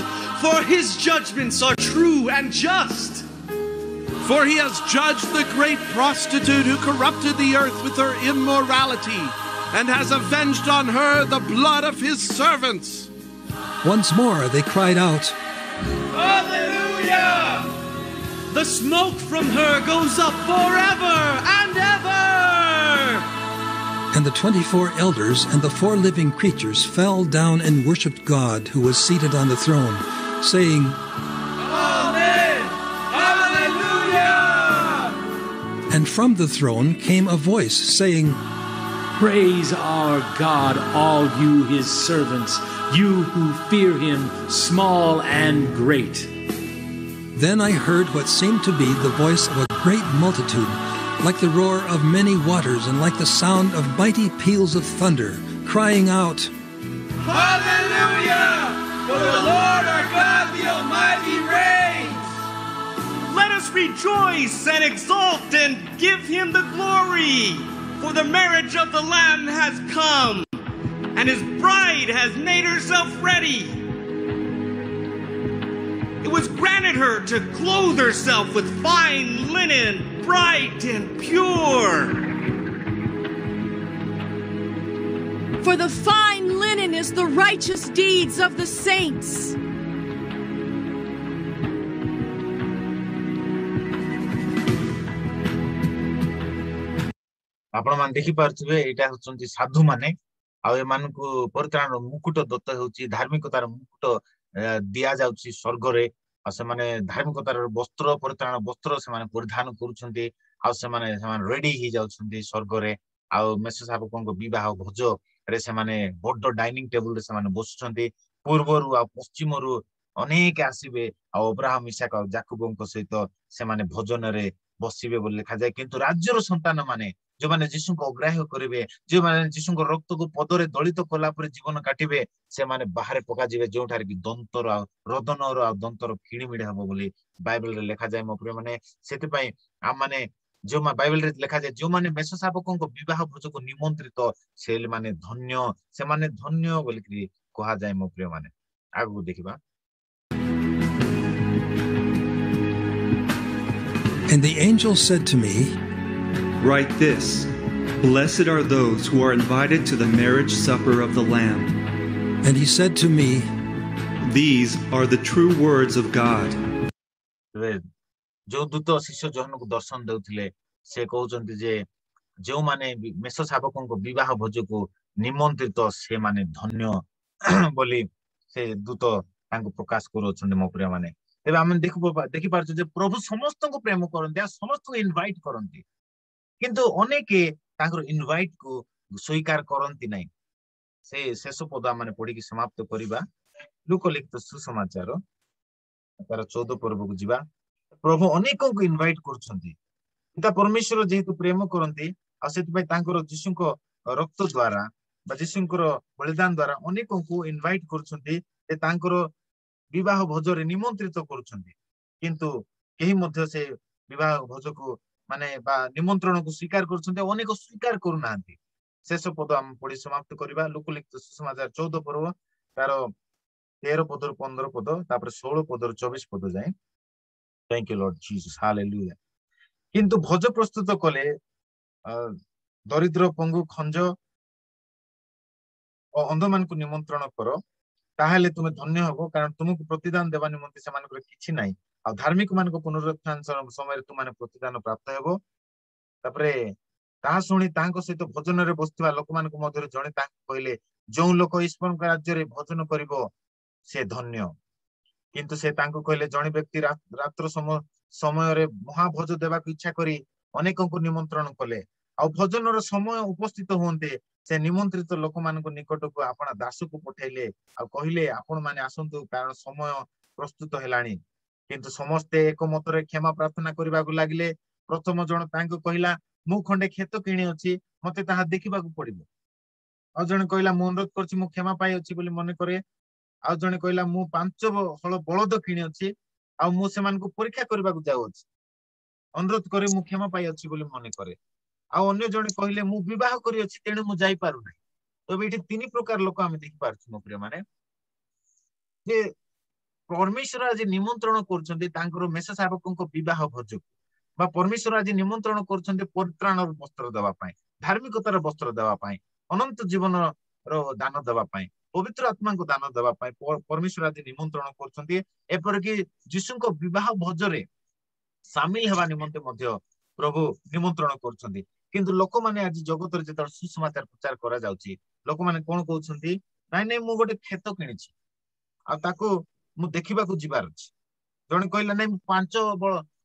for his judgments are true and just. For he has judged the great prostitute who corrupted the earth with her immorality, and has avenged on her the blood of his servants. Once more they cried out, Hallelujah! The smoke from her goes up forever and ever. And the 24 elders and the 4 living creatures fell down and worshipped God who was seated on the throne, saying, Amen! Hallelujah! And from the throne came a voice saying, Praise our God, all you his servants, you who fear him, small and great. Then I heard what seemed to be the voice of a great multitude, like the roar of many waters and like the sound of mighty peals of thunder, crying out, Hallelujah! For the Lord our God, the Almighty reigns. Let us rejoice and exult and give him the glory. For the marriage of the Lamb has come, and his bride has made herself ready. It was granted her to clothe herself with fine linen, bright and pure. For the fine linen is the righteous deeds of the saints. आपण मान देखि पारछुबे एटा होचंती साधु माने आ एमानकु परित्राण मुकुट दत्त होची धार्मिकतार मुकुट दिया जाउची स्वर्ग रे आ से माने धार्मिकतार वस्त्र परित्राण वस्त्र से माने परिधान करूछंती आ से माने रेडी ही जाउछंती स्वर्ग रे आ मेष शावकंको विवाह भोज रे से माने बड्ड डाइनिंग टेबल रे से माने बसुछंती पूर्वरु आ पश्चिमरु अनेक आसीबे आ अब्राहम इसाक आ याकूबंको सहित से माने भोजन रे बसिबे बोली लिखा जाय किंतु राज्यर संतान माने जो माने जीशु को अग्राह्य करिवे जो माने जीशु को रक्त को पदरे दलित कला पर जीवन काटिबे से माने बाहर पका जिवे जोठार कि दंतर आ रदनर आ दंतर किणिमिड हबो बोली बाइबल रे लिखा जाय मोप्रे माने सेति पई आ माने जो बाइबल रे लिखा जाय जो माने मेष शावकन को विवाह भोज को निमंत्रित से माने धन्य बोली कि कहा जाय मोप्रे माने आगु देखिबा. And the angel said to me, Write this, blessed are those who are invited to the marriage supper of the Lamb. and he said to me, These are the true words of God. जो दूत शिष्य Johan को दर्शन देउथिले से कहउचंती जे जो माने मेष शावकन को विवाह भोज को निमंत्रित से माने धन्य बोली से दूत तांको प्रकाश करूछन मोप्रिय माने तेबे हम देखि पारछु जे प्रभु समस्त को प्रेम करंती आ समस्त को इनवाइट करंती किंतु अनेके तांकर इनवाइट को स्वीकार करंती नै से शेष पद माने पढी कि समाप्त करिबा. लूका लिखित सुसमाचार तार 14 पर्व को जिबा. प्रभु अनेकों को इनवाइट करछंती पिता परमेश्वर जेहेतु प्रेम करंती आ सेति पई तांकर जीशुको रक्त द्वारा बा जीशुकर बलिदान द्वारा अनेकों को इनवाइट करछंती जे तांकर विवाह भोज रे निमंत्रित करछंती किंतु केही मध्ये से विवाह भोज को माने बा निमंत्रण को स्वीकार करछंती अनेक स्वीकार करू नांती. शेष पद हम पढी समाप्त करिबा. लूका लिखित सुसमाचार 14 पर्व तार 13 पदर 15 पद तापर 16 पदर 24 पद जाय. Thank you lord Jesus hallelujah. किंतु भोज प्रस्तुत कले दरिद्र पंगु खंज और अंधमान को निमंत्रण कर ताहले तुम धन्य हबो कारण तुमको प्रतिदान देवा निमंते से मानकर किछि नाही आ धार्मिक मान को पुनरुत्थान समय तुम माने प्रतिदान प्राप्त हेबो. तापरे ता सुनी तांको सहित भोजन रे बसथिबा लोक मान को मधुर जणे ता कहले जो लोक ईश्वर का राज्य रे भोजन करिवो से धन्य. किंतु से तांको कहले जणे व्यक्ति रात्र समय रे महाभोज देवा को इच्छा करी अनेकों को निमंत्रण कले आ भोजन रो समय उपस्थित होंते से निमंत्रित लोक मान को निकट को आपण दास को पठाइले आ कहले आपण माने आसंतु कारण समय प्रस्तुत हेलानी. किंतु समस्ते एक मत रे क्षमा प्रार्थना करबा को लागिले. प्रथम जण तांको कहला मु खंडे खेत किणी अछि मते ताहा देखिबा को पड़िबो. आ जण कहला मु अनुरोध करछि मु क्षमा पाई अछि बोली मने करे. आ जण कहला मु 5 हल बळद किणी अछि आ मु सेमान को परीक्षा करबा को जाउ अछि अनुरोध करे मु क्षमा पाई अछि बोली मने करे. आ अन्य जण कहले मु विवाह करी अछि तेणु मु जाई पारु नै. तो एठी तीन प्रकार लोक हम देखि पारछु मो प्रिय माने जे परमेश्वर आज निमंत्रण करछन्ते तांकर मेष शावकन को विवाह भोज बा परमेश्वर आज निमंत्रण करछन्ते परित्राण वस्त्र देवा पाए धार्मिकतार वस्त्र देवा पाए अनंत जीवन रो दान देवा पाए पवित्र आत्मा को दान देवा पाए परमेश्वर आज निमंत्रण करछन्ते एपर कि यीशु को विवाह भोज रे शामिल हेबा निमंते मध्य प्रभु निमंत्रण करछन्ते. किंतु लोक माने आज जगत रे जत सुसमाचार प्रचार करा जाउची लोक माने कोन कहउछन्ती नै नै मु गोटे खेत किनिछि आ ताको मु देखिबा को जिबार अछि. जण कहला नै 5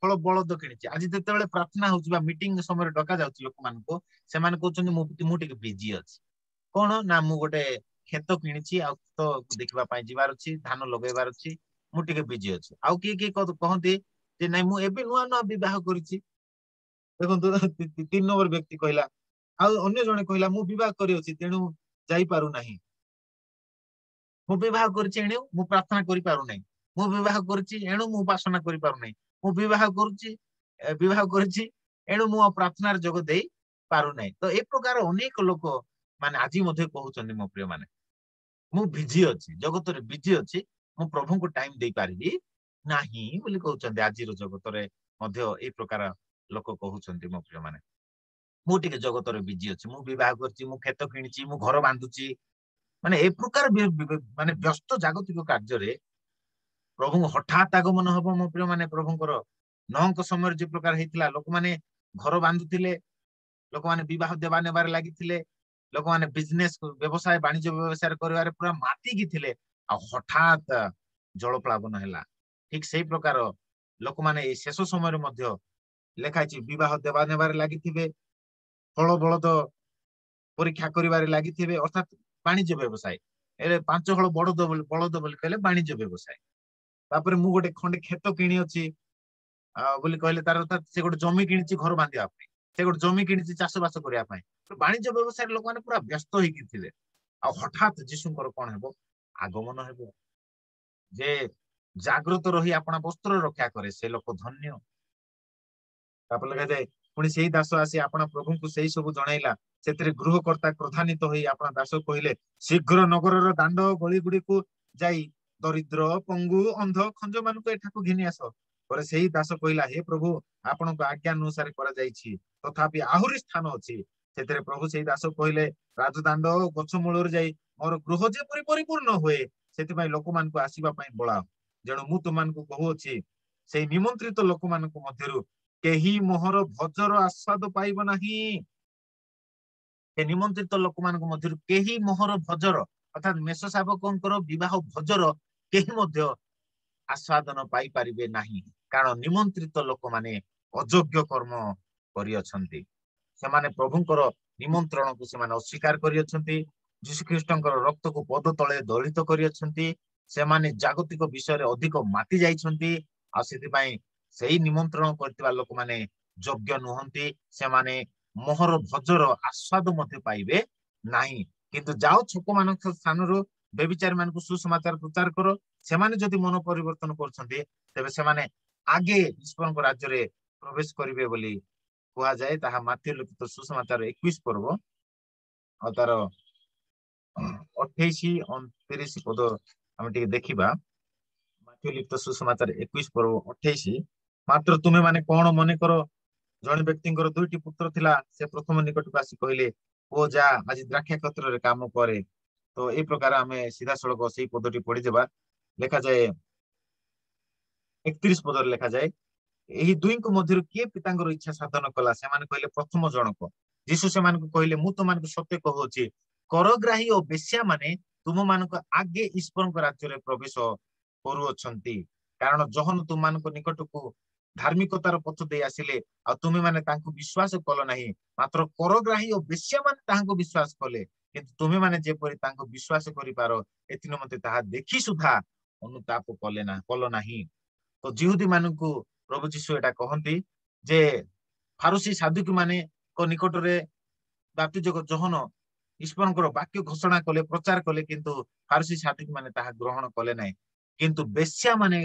फल बळद किनिछि. आज जेतेबेले प्रार्थना होउची बा मीटिंग समय डका जाउची लोक मान को से माने कहउछन्ती मु टिके बिजी अछि कोन ना मु गोटे खेत किनिछि आ तो देखिबा पई जिबार अछि धान लगेबार अछि मु टिके बिजी अछि. आ की कहंती जे नै मु एबे नुआ नुआ विवाह करिछि. देखंतु 3 नंबर व्यक्ति कहला आ अन्य जने कहला मु विवाह करी अछि तेनु जाई पारु नाही. ମୁଁ ବିବାହ କରିଛି ଏଣୁ ମୁଁ ପ୍ରାର୍ଥନା କରିପାରୁନାହିଁ, ମୁଁ ବିବାହ କରିଛି ଏଣୁ ମୁଁ ଉପାସନା କରିପାରୁନାହିଁ, ମୁଁ ବିବାହ କରିଛି ଏଣୁ ମୁଁ ପ୍ରାର୍ଥନାରେ ଯୋଗ ଦେଇ ପାରୁନାହିଁ। ତ ଏ ପ୍ରକାର ଅନେକ ଲୋକ ମାନେ ଆଜି ମଧ୍ୟ କହୁଛନ୍ତି ମୋ ପ୍ରିୟ ମାନେ ମୁଁ ବିଜି ଅଛି, ଜଗତରେ ବିଜି ଅଛି, ମୁଁ ପ୍ରଭୁଙ୍କୁ ଟାଇମ ଦେଇପାରିବି ନାହିଁ ବୋଲି କହୁଛନ୍ତି। ଆଜିର ଜଗତରେ ମଧ୍ୟ ଏଇ ପ୍ରକାର ଲୋକ କହୁଛନ୍ତି ମୋ ପ୍ରିୟ ମାନେ ମୁଁ ଟିକେ ଜଗତରେ ବିଜି ଅଛି, ମୁଁ ବିବାହ କରିଛି, ମୁଁ କ୍ଷେତ କିଣିଛି, ମୁଁ ଘର ବାନ୍ଧୁଛି, ମାନେ ଏ ପ୍ରକାର ମାନେ ବ୍ୟସ୍ତ ଜାଗତିକ କାର୍ଯ୍ୟରେ ପ୍ରଭୁଙ୍କୁ ହଠାତ୍ ଆଗମନ ହବ ମୋ ପ୍ରିୟ ମାନେ। ପ୍ରଭୁଙ୍କର ନଅଙ୍କ ସମୟରେ ଯେ ପ୍ରକାର ହେଇଥିଲା, ଲୋକମାନେ ଘର ବାନ୍ଧୁଥିଲେ, ଲୋକମାନେ ବିବାହ ଦେବା ନେବାରେ ଲାଗିଥିଲେ, ଲୋକମାନେ ବିଜନେସ ବ୍ୟବସାୟ ବାଣିଜ୍ୟ ବ୍ୟବସାୟ କରିବାରେ ପୁରା ମାତିକି ଥିଲେ, ଆଉ ହଠାତ୍ ଜଳପ୍ଳାବନ ହେଲା। ଠିକ ସେଇ ପ୍ରକାର ଲୋକମାନେ ଏଇ ଶେଷ ସମୟରେ ମଧ୍ୟ ଲେଖା ହେଇଛି ବିବାହ ଦେବା ନେବାରେ ଲାଗିଥିବେ, ଫଳ ବଳଦ ପରୀକ୍ଷା କରିବାରେ ଲାଗିଥିବେ, ଅର୍ଥାତ୍ ବାଣିଜ୍ୟ ବ୍ୟବସାୟ। ହେଲେ 5 ହଳ ବଳଦ ବୋଲି କହିଲେ ବାଣିଜ୍ୟ ବ୍ୟବସାୟ। ତାପରେ ମୁଁ ଗୋଟେ ଖଣ୍ଡେ କ୍ଷେତ କିଣି ଅଛି ବୋଲି କହିଲେ ତାର ଅର୍ଥାତ୍ ସେ ଗୋଟେ ଜମି କିଣିଛି ଘର ବାନ୍ଧିବା ପାଇଁ, ସେ ଗୋଟେ ଜମି କିଣିଛି ଚାଷ ବାସ କରିବା ପାଇଁ। ବାଣିଜ୍ୟ ବ୍ୟବସାୟରେ ଲୋକମାନେ ପୁରା ବ୍ୟସ୍ତ ହେଇକି ଥିଲେ, ଆଉ ହଠାତ୍ ଯୀଶୁଙ୍କର କଣ ହେବ, ଆଗମନ ହେବ। ଯେ ଜାଗ୍ରତ ରହି ଆପଣା ବସ୍ତ୍ର ରକ୍ଷା କରେ ସେ ଲୋକ ଧନ୍ୟ। ତାପରେ ଲେଖାଯାଏ ପୁଣି ସେଇ ଦାସ ଆସି ଆପଣା ପ୍ରଭୁଙ୍କୁ ସେଇ ସବୁ ଜଣାଇଲା। ସେଥିରେ ଗୃହକର୍ତ୍ତା କ୍ରୋଧାନ୍ୱିତ ହୋଇ ଆପଣା ଦାସ କହିଲେ, ଶୀଘ୍ର ନଗରର ଦାଣ୍ଡ ଗଳି ଗୁଡିକୁ ଯାଇ ଦରିଦ୍ର, ପଙ୍ଗୁ, ଅନ୍ଧ, ଖଞ୍ଜ ମାନଙ୍କୁ ଏଠାକୁ ଘିନି ଆସ। ପରେ ସେଇ ଦାସ କହିଲା, ହେ ପ୍ରଭୁ, ଆପଣଙ୍କ ଆଜ୍ଞା ଅନୁସାରେ କରାଯାଇଛି, ତଥାପି ଆହୁରି ସ୍ଥାନ ଅଛି। ସେଥିରେ ପ୍ରଭୁ ସେଇ ଦାସ କହିଲେ, ରାଜଦାଣ୍ଡ ଗଛ ମୂଳରେ ଯାଇ ମୋର ଗୃହ ଯେପରି ପରିପୂର୍ଣ୍ଣ ହୁଏ, ସେଥିପାଇଁ ଲୋକମାନଙ୍କୁ ଆସିବା ପାଇଁ ବୋଳାଅ। ଯେଣୁ ମୁଁ ତୁମମାନଙ୍କୁ କହୁଅଛି, ସେଇ ନିମନ୍ତ୍ରିତ ଲୋକମାନଙ୍କ ମଧ୍ୟରୁ କେହି ମୋହର ଭୋଜର ଆସ୍ୱାଦ ପାଇବ ନାହିଁ। ସେ ନିମନ୍ତ୍ରିତ ଲୋକମାନଙ୍କ ମଧ୍ୟରୁ କେହି ମୋହର ଭୋଜର ଅର୍ଥାତ୍ ମେଷ ଶାବକଙ୍କର ବିବାହ ଭୋଜର କେହି ମଧ୍ୟ ଆସ୍ୱାଦନ ପାଇପାରିବେ ନାହିଁ, କାରଣ ନିମନ୍ତ୍ରିତ ଲୋକମାନେ ଅଯୋଗ୍ୟ କର୍ମ କରିଅଛନ୍ତି। ସେମାନେ ପ୍ରଭୁଙ୍କର ନିମନ୍ତ୍ରଣକୁ ସେମାନେ ଅସ୍ୱୀକାର କରିଅଛନ୍ତି, ଯୀଶୁଖ୍ରୀଷ୍ଟଙ୍କର ରକ୍ତକୁ ପଦ ତଳେ ଦଳିତ କରିଅଛନ୍ତି, ସେମାନେ ଜାଗତିକ ବିଷୟରେ ଅଧିକ ମାତି ଯାଇଛନ୍ତି, ଆଉ ସେଥିପାଇଁ ସେଇ ନିମନ୍ତ୍ରଣ କରିଥିବା ଲୋକମାନେ ଯୋଗ୍ୟ ନୁହନ୍ତି, ସେମାନେ ମୋହର ଭୋଜର ଆସ୍ୱାଦ ମଧ୍ୟ ପାଇବେ ନାହିଁ। କିନ୍ତୁ ଯାଅ ଛକ ମାନଙ୍କ ସ୍ଥାନରୁ ବ୍ୟଭିଚାରୀ ମାନଙ୍କୁ ସୁସମାଚାର ପ୍ରଚାର କର, ସେମାନେ ଯଦି ମନ ପରିବର୍ତ୍ତନ କରୁଛନ୍ତି ତେବେ ସେମାନେ ଆଗେ ଈଶ୍ୱରଙ୍କ ରାଜ୍ୟରେ ପ୍ରବେଶ କରିବେ ବୋଲି କୁହାଯାଏ। ତାହା ମାଥିଉ ଲିଖିତ ସୁସମାଚାର 21 ପର୍ବ ଆଉ ତାର 28-29 ପଦ ଆମେ ଟିକେ ଦେଖିବା। ମାଥିଉ ଲିଖିତ ସୁସମାଚାର 21 ପର୍ବ 28। ମାତ୍ର ତୁମେ ମାନେ କଣ ମନେ କର, ଜଣେ ବ୍ୟକ୍ତିଙ୍କର 2ଟି ପୁତ୍ର ଥିଲା। ସେ ପ୍ରଥମ ନିକଟକୁ ଆସି କହିଲେ, ଓ ଯା ଆଜି ଦ୍ରାକ୍ଷା କ୍ଷେତ୍ରରେ କାମ କରେ। ତ ଏଇ ପ୍ରକାର ଆମେ ସିଧାସଳଖ ସେଇ ପଦଟି ପଢିଦେବା। ଲେଖାଯାଏ 31 ପଦରେ ଲେଖାଯାଏ, ଏହି ଦୁଇଙ୍କ ମଧ୍ୟରୁ କିଏ ପିତାଙ୍କର ଇଚ୍ଛା ସାଧନ କଲା? ସେମାନେ କହିଲେ, ପ୍ରଥମ ଜଣକ। ଯୀଶୁ ସେମାନଙ୍କୁ କହିଲେ, ମୁଁ ତୁମମାନଙ୍କୁ ସତ୍ୟ କହୁଅଛି, କରଗ୍ରାହୀ ଓ ବେଶ୍ୟା ମାନେ ତୁମମାନଙ୍କ ଆଗେ ଈଶ୍ୱରଙ୍କ ରାଜ୍ୟରେ ପ୍ରବେଶ କରୁଅଛନ୍ତି। କାରଣ ଯୋହନ ତୁମମାନଙ୍କ ନିକଟକୁ ଧାର୍ମିକତାର ପଥ ଦେଇ ଆସିଲେ, ଆଉ ତୁମେ ମାନେ ତାଙ୍କୁ ବିଶ୍ୱାସ କଲ ନାହିଁ, ମାତ୍ର କରଗ୍ରାହୀ ଓ ବେଶ୍ୟା ମାନେ ତାହାଙ୍କୁ ବିଶ୍ୱାସ କଲେ। କିନ୍ତୁ ତୁମେ ମାନେ ଯେପରି ତାଙ୍କୁ ବିଶ୍ୱାସ କରିପାର, ଏଥି ନିମନ୍ତେ ତାହା ଦେଖି ସୁଦ୍ଧା ଅନୁତାପ କଲ ନାହିଁ। ତ ଜିହୁଦୀ ମାନଙ୍କୁ ପ୍ରଭୁ ଯୀଶୁ ଏଟା କହନ୍ତି ଯେ ଫାରୁସୀ ସାଧୁକୀ ମାନଙ୍କ ନିକଟରେ ବାପ୍ତିଜକ ଯୋହନ ଈଶ୍ୱରଙ୍କର ବାକ୍ୟ ଘୋଷଣା କଲେ, ପ୍ରଚାର କଲେ, କିନ୍ତୁ ଫାରୁସୀ ସାଧୁକୀ ମାନେ ତାହା ଗ୍ରହଣ କଲେ ନାହିଁ, କିନ୍ତୁ ବେଶ୍ୟା ମାନେ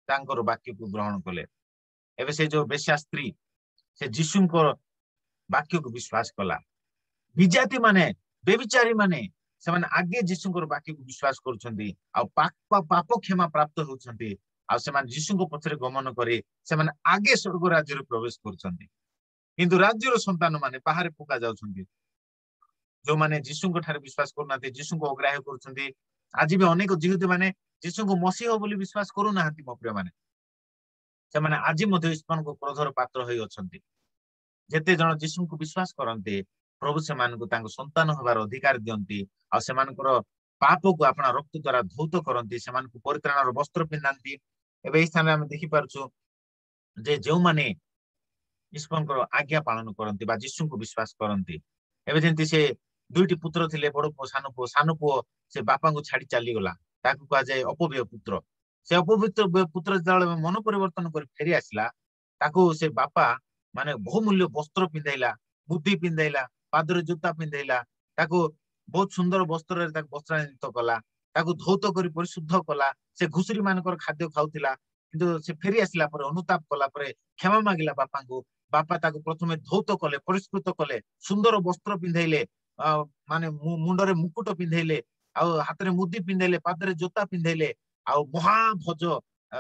ତାଙ୍କର ବାକ୍ୟକୁ ଗ୍ରହଣ କଲେ। ଏବେ ସେ ଯୋଉ ବେଶ୍ୟା ସ୍ତ୍ରୀ, ସେ ଯୀଶୁଙ୍କର ବାକ୍ୟକୁ ବିଶ୍ୱାସ କଲା। ବିଜାତି ମାନେ, ବେବିଚାରୀ ମାନେ, ସେମାନେ ଆଗେ ଯୀଶୁଙ୍କର ବାକ୍ୟକୁ ବିଶ୍ୱାସ କରୁଛନ୍ତି, ଆଉ ପାପ କ୍ଷମା ପ୍ରାପ୍ତ ହେଉଛନ୍ତି, ଆଉ ସେମାନେ ଯୀଶୁଙ୍କ ପଛରେ ଗମନ କରି ସେମାନେ ଆଗେ ସ୍ୱର୍ଗ ରାଜ୍ୟରେ ପ୍ରବେଶ କରୁଛନ୍ତି। କିନ୍ତୁ ରାଜ୍ୟର ସନ୍ତାନ ମାନେ ବାହାରେ ପକା ଯାଉଛନ୍ତି, ଯୋଉମାନେ ଯୀଶୁଙ୍କ ଠାରେ ବିଶ୍ୱାସ କରୁନାହାନ୍ତି, ଯୀଶୁଙ୍କୁ ଅଗ୍ରାହ୍ୟ କରୁଛନ୍ତି। ଆଜି ବି ଅନେକ ଜିହୁଦୀ ମାନେ ଯୀଶୁଙ୍କୁ ମସିହ ବୋଲି ବିଶ୍ୱାସ କରୁନାହାନ୍ତି ମୋ ପ୍ରିୟ ମାନେ। ସେମାନେ ଆଜି ମଧ୍ୟ ଈଶ୍ୱରଙ୍କ କ୍ରୋଧର ପାତ୍ର ହୋଇ ଅଛନ୍ତି। ଯେତେ ଜଣ ଯୀଶୁଙ୍କୁ ବିଶ୍ୱାସ କରନ୍ତି, ପ୍ରଭୁ ସେମାନଙ୍କୁ ତାଙ୍କ ସନ୍ତାନ ହେବାର ଅଧିକାର ଦିଅନ୍ତି, ଆଉ ସେମାନଙ୍କର ପାପକୁ ଆପଣା ରକ୍ତ ଦ୍ୱାରା ଧୌତ କରନ୍ତି, ସେମାନଙ୍କୁ ପରିତ୍ରାଣର ବସ୍ତ୍ର ପିନ୍ଧାନ୍ତି। ଏବେ ଏଇ ସ୍ଥାନରେ ଆମେ ଦେଖିପାରୁଛୁ ଯେ ଯେଉଁମାନେ ଈଶ୍ୱରଙ୍କର ଆଜ୍ଞା ପାଳନ କରନ୍ତି ବା ଯୀଶୁଙ୍କୁ ବିଶ୍ୱାସ କରନ୍ତି, ଏବେ ଯେମିତି ସେ 2ଟି ପୁତ୍ର ଥିଲେ, ବଡ ପୁଅ ସାନ ପୁଅ ସେ ବାପାଙ୍କୁ ଛାଡି ଚାଲିଗଲା, ତାକୁ କୁହାଯାଏ ଅପବ୍ୟୟ ପୁତ୍ର। ସେ ଅପବିତ୍ର ପୁତ୍ର ଯେତେବେଳେ ମନ ପରିବର୍ତ୍ତନ କରି ଫେରି ଆସିଲା, ତାକୁ ସେ ବାପା ମାନେ ବହୁମୂଲ୍ୟ ବସ୍ତ୍ର ପିନ୍ଧାଇଲା, ବୁଦ୍ଧି ପିନ୍ଧାଇଲା, ପାଦରେ ଜୋତା ପିନ୍ଧାଇଲା, ତାକୁ ବହୁତ ସୁନ୍ଦର ବସ୍ତ୍ରରେ ତାକୁ ବସ୍ତ୍ରାନ୍ୱିତ କଲା, ताकू धौत करी परिशुद्ध कला से घुसुरी मानकर खाद्य खाउतिला किंतु से फेरी आसिला पर अनुताप कला पर क्षमा मागिला बापा को बापा ताकू प्रथमे धौत कले परिष्कृत कले सुंदर वस्त्र पिंधैले माने मुंडरे मुकुट पिंधैले हाथ में मुदी पिंधैले पादरे जोता पिंधैले महाभोज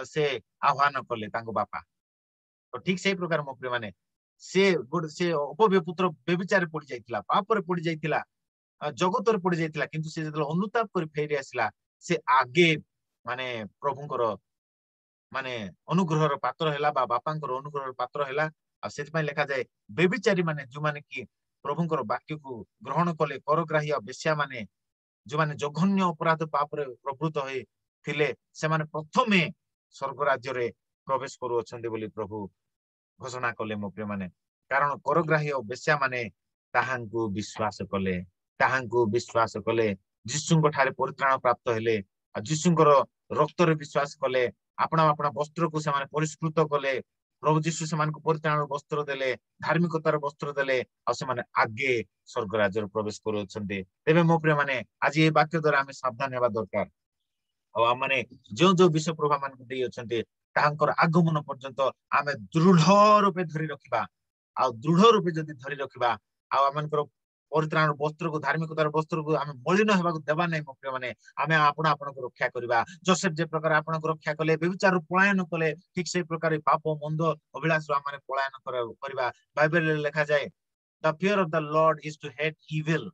से आह्वान कले बापा तो ठीक से प्रकार मो प्रिय माने से अपव्य पुत्र बेविचार पड़ जाइतिला पापर पड़ जाइतिला जगतर पड़ जाइतिला किंतु से जब अनुताप कर फेरी आसिला से आगे माने प्रभुंकर माने अनुग्रहर पात्र हैला बा बापांकर अनुग्रहर पात्र हैला आ सेति पय लिखा जाय बेविचारी माने जो माने कि प्रभुंकर वाक्य को ग्रहण कले करग्राही बेश्या माने जो माने जघन्य अपराध पाप रे प्रवृत्त होई थिले से माने प्रथमे स्वर्ग राज्य रे प्रवेश करू अछंती बोली प्रभु घोषणा कले मो प्रिय माने कारण करग्राही बेश्या माने ताहांकु विश्वास कले जीशुंक ठारे परित्राण प्राप्त हेले जीशुंकर रक्त रे विश्वास कले अपना अपना वस्त्र को से माने परिष्कृत कले प्रभु जीशु से मानक परित्राण वस्त्र देले धार्मिकतार वस्त्र देले आ से माने आगे स्वर्ग राज्य रे प्रवेश करू अछंती तेबे मो प्रिय माने आज ए वाक्य द्वारा हमें सावधान हेबा दरकार आ माने जो जो विषय प्रभु मानक देई अछंती तांकर आगमन पर्यंत आमे दृढ़ रूपे धरि रखिबा आ दृढ़ रूपे जदि धरि रखिबा आ आमनकर परित्राण वस्त्र को धार्मिकतार वस्त्र को आमे मलिन हेबा को देबा नै मो माने आमे आपण आपण को रक्षा करबा जोसेफ जे प्रकार आपण को रक्षा कले बेविचार पलायन कले ठीक से प्रकार पाप मंद अभिलाष माने पलायन करबा बाइबल रे लिखा जाय the fear of the lord is to hate evil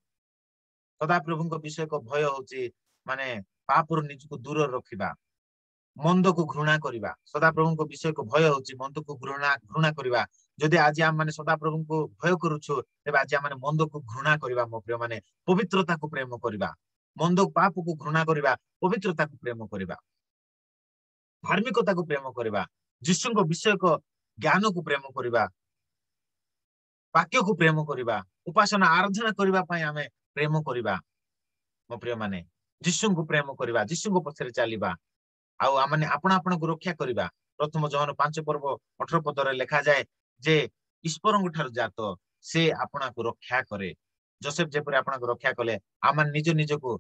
सदा प्रभु को विषय को भय होची माने पाप रु निज को दूर रखिबा मंद को घृणा करिबा सदा प्रभु को विषय को भय होची मंद को घृणा करिबा जदि आज हम माने सदा प्रभु को भय करूछु तेबे आज हम माने मंद को घृणा करिबा मो प्रिय माने पवित्रता को प्रेम करिबा मंद पाप को घृणा करिबा पवित्रता को प्रेम करिबा धार्मिकता को प्रेम करिबा जीशु को विषय को ज्ञान को प्रेम करिबा वाक्य को प्रेम करिबा उपासना आराधना करिबा पय हमें प्रेम करिबा मो प्रिय माने जीशु को प्रेम करिबा जीशु को पछरे चलीबा आउ आमने आपण आपण को रक्षा करिबा प्रथम जहन 5 पर्व 18 पद रे लिखा जाय जे ईश्वरंग ठार जात से आपना को रक्षा करे जोसेफ जेपरि आपना को रक्षा कले आमन निज निज को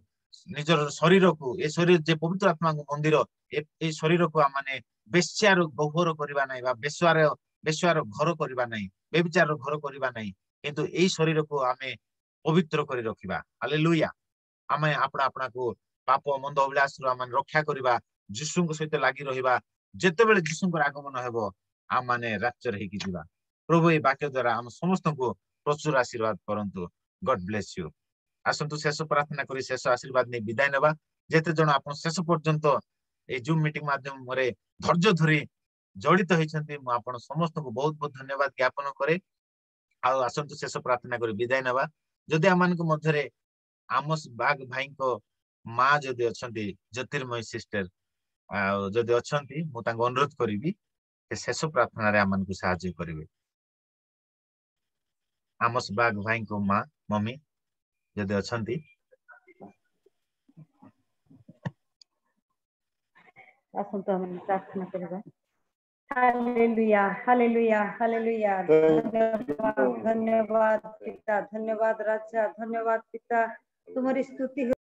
निजर शरीर को ए शरीर जे पवित्र आत्मा को मंदिर ए शरीर को आमने बेश्यार गहर करबा नै बा बेश्यार घर करबा नै बेविचार घर करबा नै किंतु ए शरीर को आमे पवित्र करी रखिबा हालेलुया आमे आपना आपना को पाप मंद अभिलाष रु आमन रक्षा करबा जीशु को सहित लागि रहिबा जेते बेले जीशु को आगमन हेबो आम माने राच्चर हेकी दिबा प्रभु ए वाक्य द्वारा हम समस्त को प्रचुर आशीर्वाद करंतु गॉड ब्लेस यू आसंतु शेष प्रार्थना करी शेष आशीर्वाद ने विदाय नेबा जेते जण आपण शेष पर्यंत ए जूम मीटिंग माध्यम रे धैर्य धरि जड़ित होइछन्ती म आपण समस्त को बहुत बहुत धन्यवाद ज्ञापन करे आ आसंतु शेष प्रार्थना करी विदाय नेबा जदि आमान को मध्य रे आमोस बाग भाई को मां जदि अछन्ती ज्योतिर्मय सिस्टर जदि अछन्ती मु तांको अनुरोध करिवि शेष प्रार्थना रे आमन को सहायता करिवे आमोस बाग भाई को मां मम्मी जदि अछन्ती आसंतो हम प्रार्थना करबा हालेलुया हालेलुया हालेलुया धन्यवाद पिता धन्यवाद राजा धन्यवाद पिता तुम्हारी स्तुति